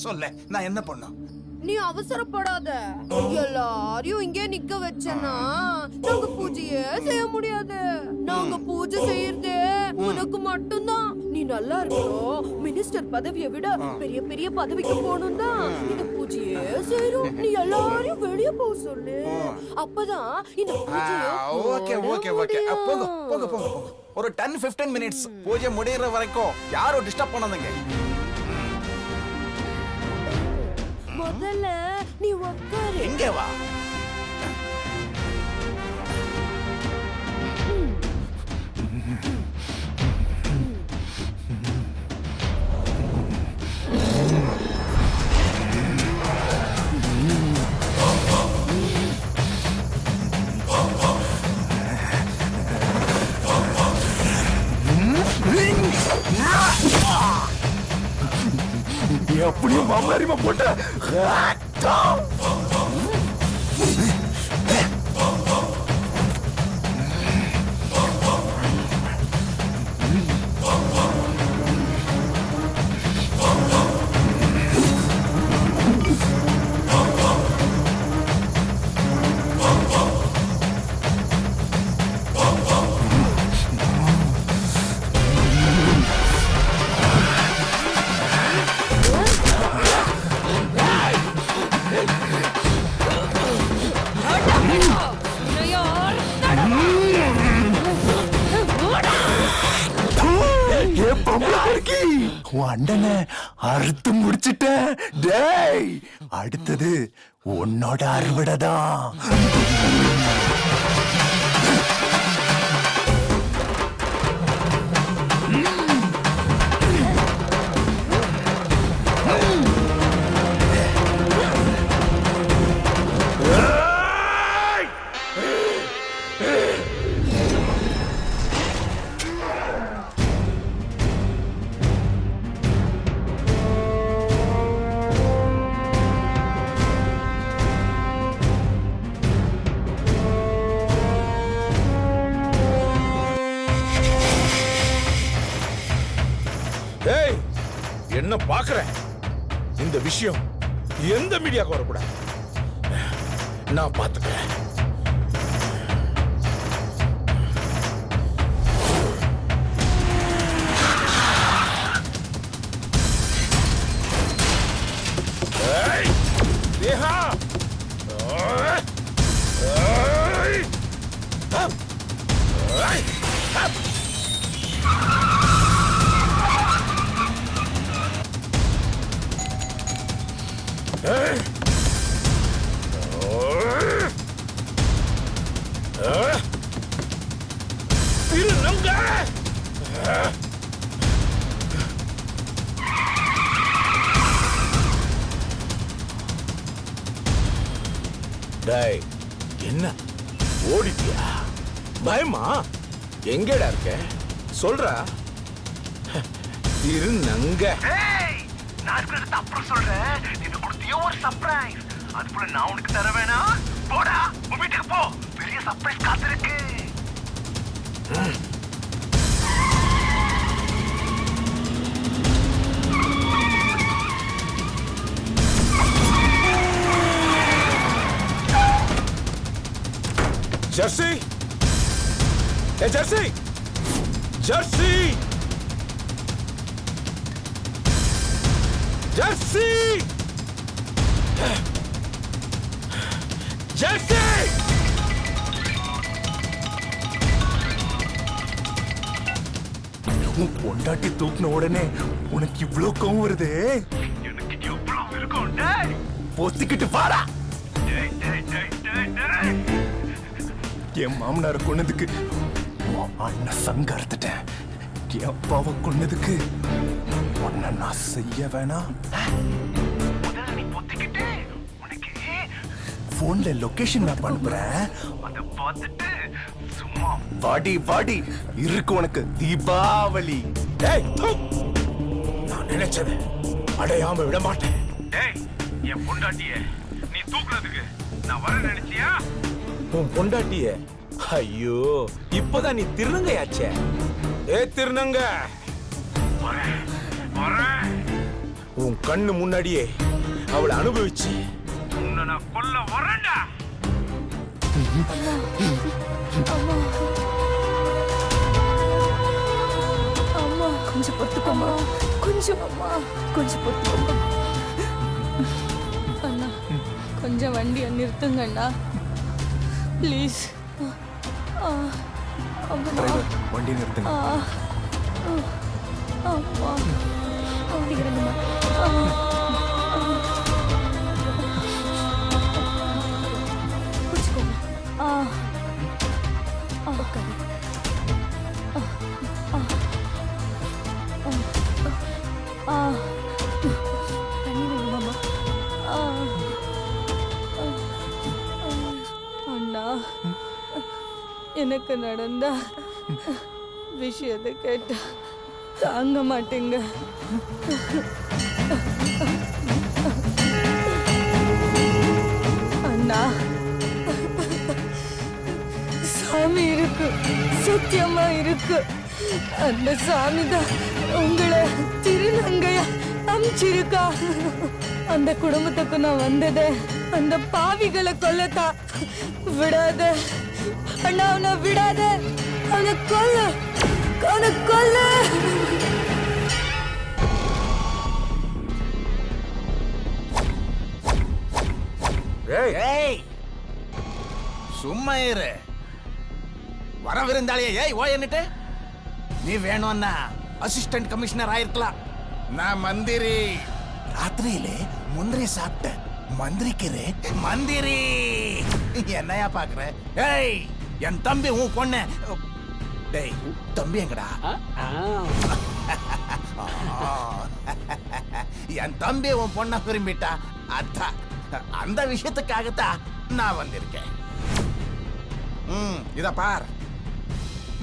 சொல்ல நான் என்ன பண்ணோம்? நீ அவசரப்படாத. எல்லாரையும் இங்கே நிக்க வச்சனா நாங்க பூஜையே செய்ய முடியாது. நாங்க பூஜை செய்யறதே உனக்கு மட்டும்தான். நீ நல்லா இருக்கணும், மினிஸ்டர் பதவியை விட பெரிய பெரிய பதவிக்கு போகணும் தான் இந்த பூஜையே செய்யறோம். நீ எல்லாரையும் வெளியே போக சொல்லு, அப்பதான் இந்த பூஜையை. ஓகே ஓகே ஓகே, போங்க போங்க போங்க. ஒரு 10-15 மினிட்ஸ் பூஜை முடியற வரைக்கும் யாரும் டிஸ்டர்ப் பண்ணாதீங்க. முதல்ல நீ உட்காரு. எங்க வா. எப்படியும் மாமரிமா போட்ட அண்டனை அறுத்து முடிச்சிட்டேன். டேய், அடுத்தது உன்னோட அறுவடைதான். என்ன பாக்குறேன்? இந்த விஷயம் எந்த மீடியாவுக்கு வரக்கூடாது. நான் பாத்துக்கிறேன். டேய், என்ன ஓடிட்டியா? பயமா? எங்கடா இருக்க? சொல்றா. திருநங்க. நான் இருக்கிறது அப்புறம் சொல்றேன். நீ கொடுத்தியோ ஒரு சர்ப்ரைஸ். அது போல நான் உனக்கு தர வேணாம். போடா, உன் வீட்டுக்கு போ. பெரிய சர்ப்ரைஸ் காத்திருக்கு. ஜெர்சி, ஏ ஜெர்சி, ஜெர்சி, ஜெர்சி, ஜெர்சி. உன் பொண்டாட்டி தூக்கின உடனே உனக்கு இவ்வளவு கோவம் வருது? எனக்கு எவ்வளவு இருக்கும்? பொத்திக்கிட்டு பாடா. என் மாமனார கொன்னதுக்கு அண்ணன் சங்க அறுத்துட்டேன். என் அப்பாவை கொன்னதுக்கு உன்னை நான் செய்ய வேணாம். போன்ல லொகேஷன் மேப் அனுப்புறேன். அதை பார்த்துட்டு சும்மா வாடி வாடி இருக்கு உனக்கு தீபாவளி. நான் நினைச்சது அடையாம விட மாட்டேன். என் பொண்டாட்டிய நீ தூக்குறதுக்கு நான் வர நினைச்சியா? உன் பொண்டாட்டிய? ஐயோ, இப்பதான் நீ திருநங்கையாச்சே. ஏ திருநங்க, உன் கண்ணு முன்னாடியே அவளை அனுபவிச்சு உன்னை நான் கொல்ல வரேன்டா. அம்மா கொஞ்சம் பொறுத்துக்கோமா, கொஞ்சம் கொஞ்சம் பொறுத்துக்கோமா. அண்ணா கொஞ்சம் வண்டியை நிறுத்துங்க அண்ணா ப்ளீஸ். டிரைவர் வண்டி நிறுத்துங்க. அம்மா அப்படிங்கிறேங்கம்மா. பிடிச்சிக்கோங்க. உட்காரு. தண்ணி வேணுமாம்மா? அண்ணா எனக்கு நடந்த விஷயத்தை கேட்டா தாங்க மாட்டேங்க. அண்ணா சாமி இருக்கு, சத்தியமா இருக்கு. அந்த சாமி தான் உங்களை திருநங்கையா அமிச்சிருக்கா. அந்த குடும்பத்துக்கு நான் வந்ததே அந்த பாவிகளை கொல்லத்தா. விடாத அண்ணா, அவனை விடாத, அவனை கொல்ல, அவனை கொல்ல. சும்மா இரு. வரவிருந்தாலே ஏய் ஓ என்னட்டு நீ வேணும்னா அசிஸ்டன்ட் கமிஷனர் ஆயிருக்கலாம். நான் மந்திரி. ராத்திரியிலே முந்திரி சாப்பிட்ட மந்திரிக்கிறே மந்திரி. என்னையா பாக்குற? ஏய் என் தம்பி உன் பொண்ணு. டேய் தம்பி எங்கடா? என் தம்பி உன் பொண்ண விரும்பிட்டா. அதான் அந்த விஷயத்துக்காகத்தான் நான் வந்திருக்கேன். இத பார்,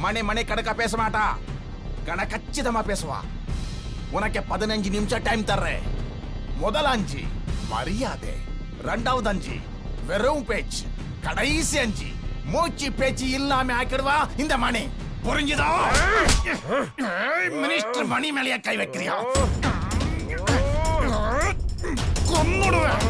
மணி கணக்கா பேச மாட்டா, கணக்கச்சிதமா பேசுவா. உனக்கு 15 நிமிஷம் டைம் தர்றேன். முதல் 5 மரியாதை, 2வது 5 வெறும் பேச்சு, கடைசி 5 மூச்சு பேச்சு இல்லாம ஆக்கிடுவா இந்த மணி. புரிஞ்சுதா? மினிஸ்டர் மணி மேலேயே கை வைக்கிறியா? கொன்னுடுவேன்.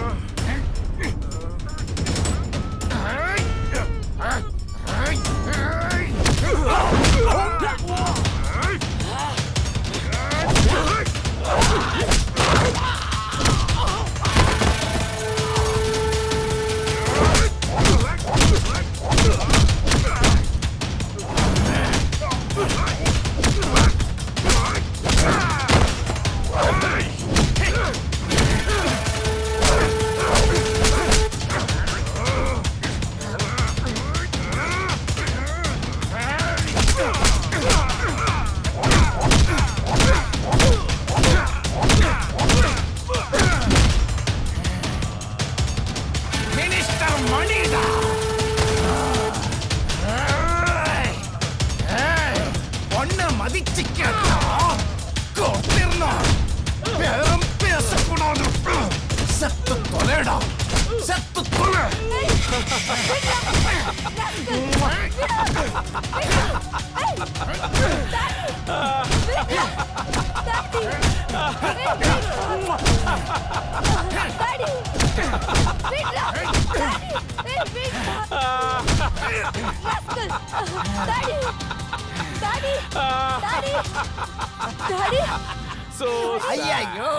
ஐயோ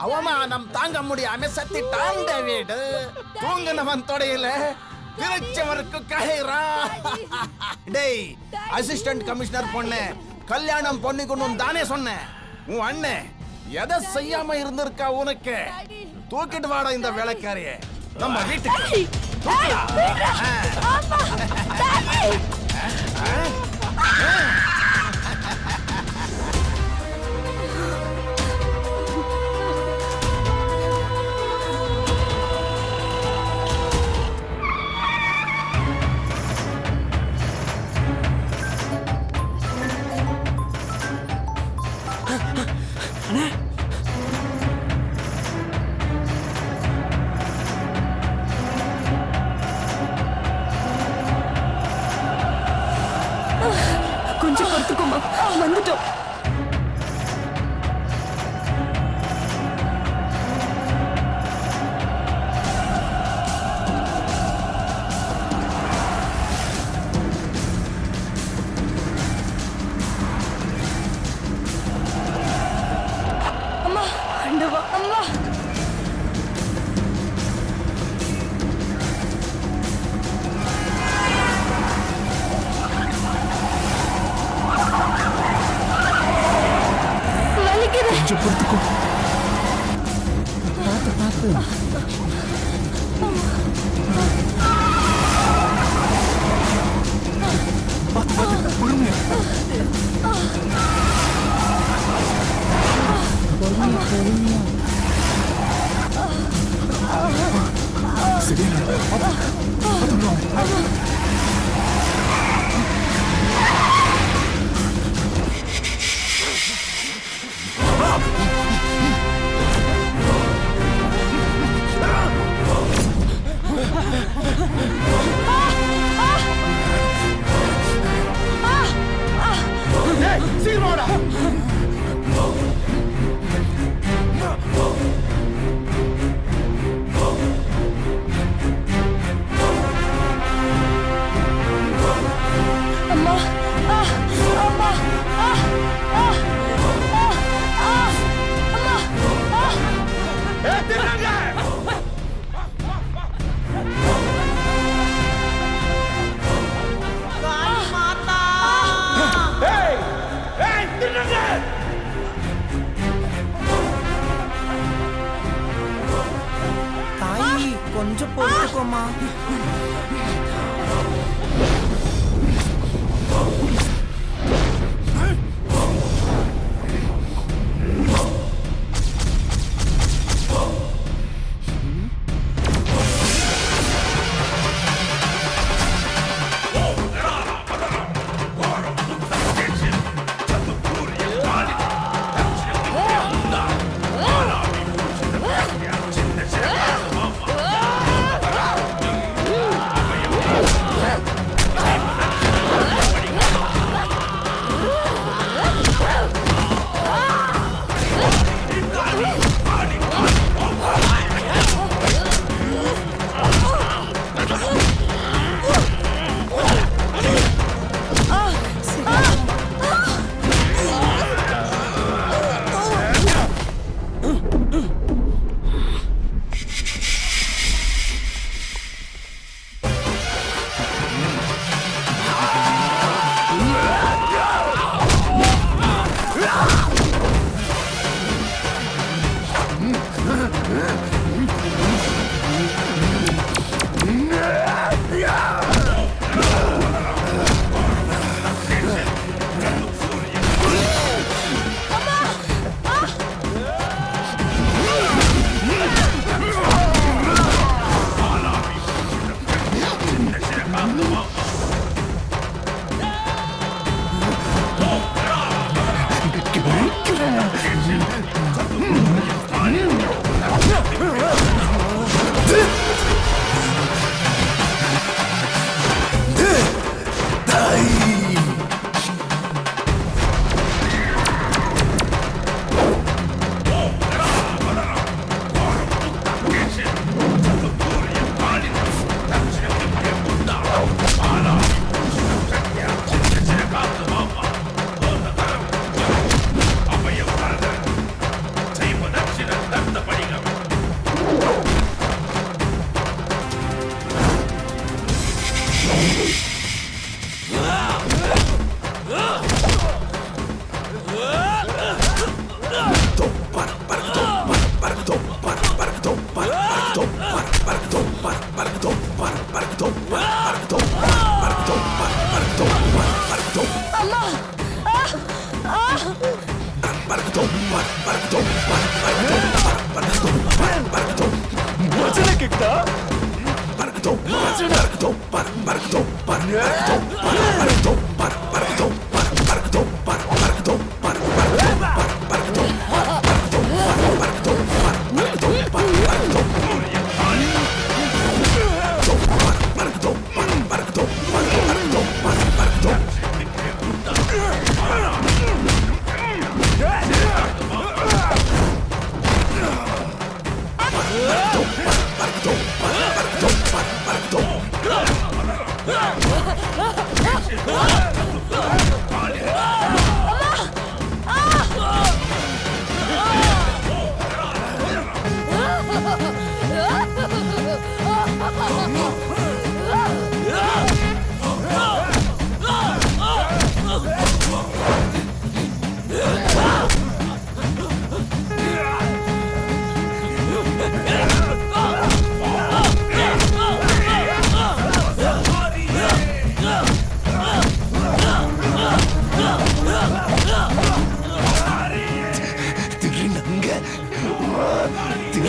அவமானம் தாங்க முடியாம சத்திட்டாண்ட வீடு. தூங்கினவன் தொடையில திருச்சவருக்கு கயிறா. டேய் அசிஸ்டன்ட் கமிஷனர் பொண்ணு கல்யாணம் பண்ணிக்கணும் தானே சொன்னேன். உன் அண்ணன் எதை செய்யாம இருந்திருக்கா உனக்கு? தூக்கிட்டு வாடா இந்த வேலைக்காரிய நம்ம வீட்டுக்கு. கொஞ்சம் ஆண்டவா அம்மா வலிக்குது. கொஞ்சம் பொறுத்துக்கோ. பார்த்து பார்த்து. பார்த்து பார்த்து பொறுமையா. பொறுமையா பொறுமையா. சரியா அம்மா அம்மா தாயி கொஞ்சம் பொறுத்துக்கோமா.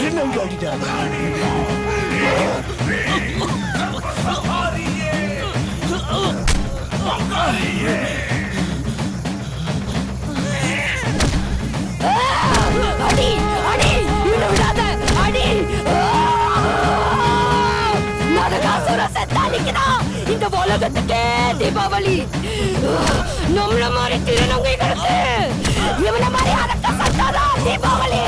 என்னங்க அடிடாத அடி அடி இன்னும் விடாத அடி நரகாசுர செத்தா நிக்கிறான் இந்த உலகத்துக்கே தீபாவளி நம்மள மாதிரி திருநங்கை கடத்து இவன மாதிரி அரக்க சத்தாதான் தீபாவளி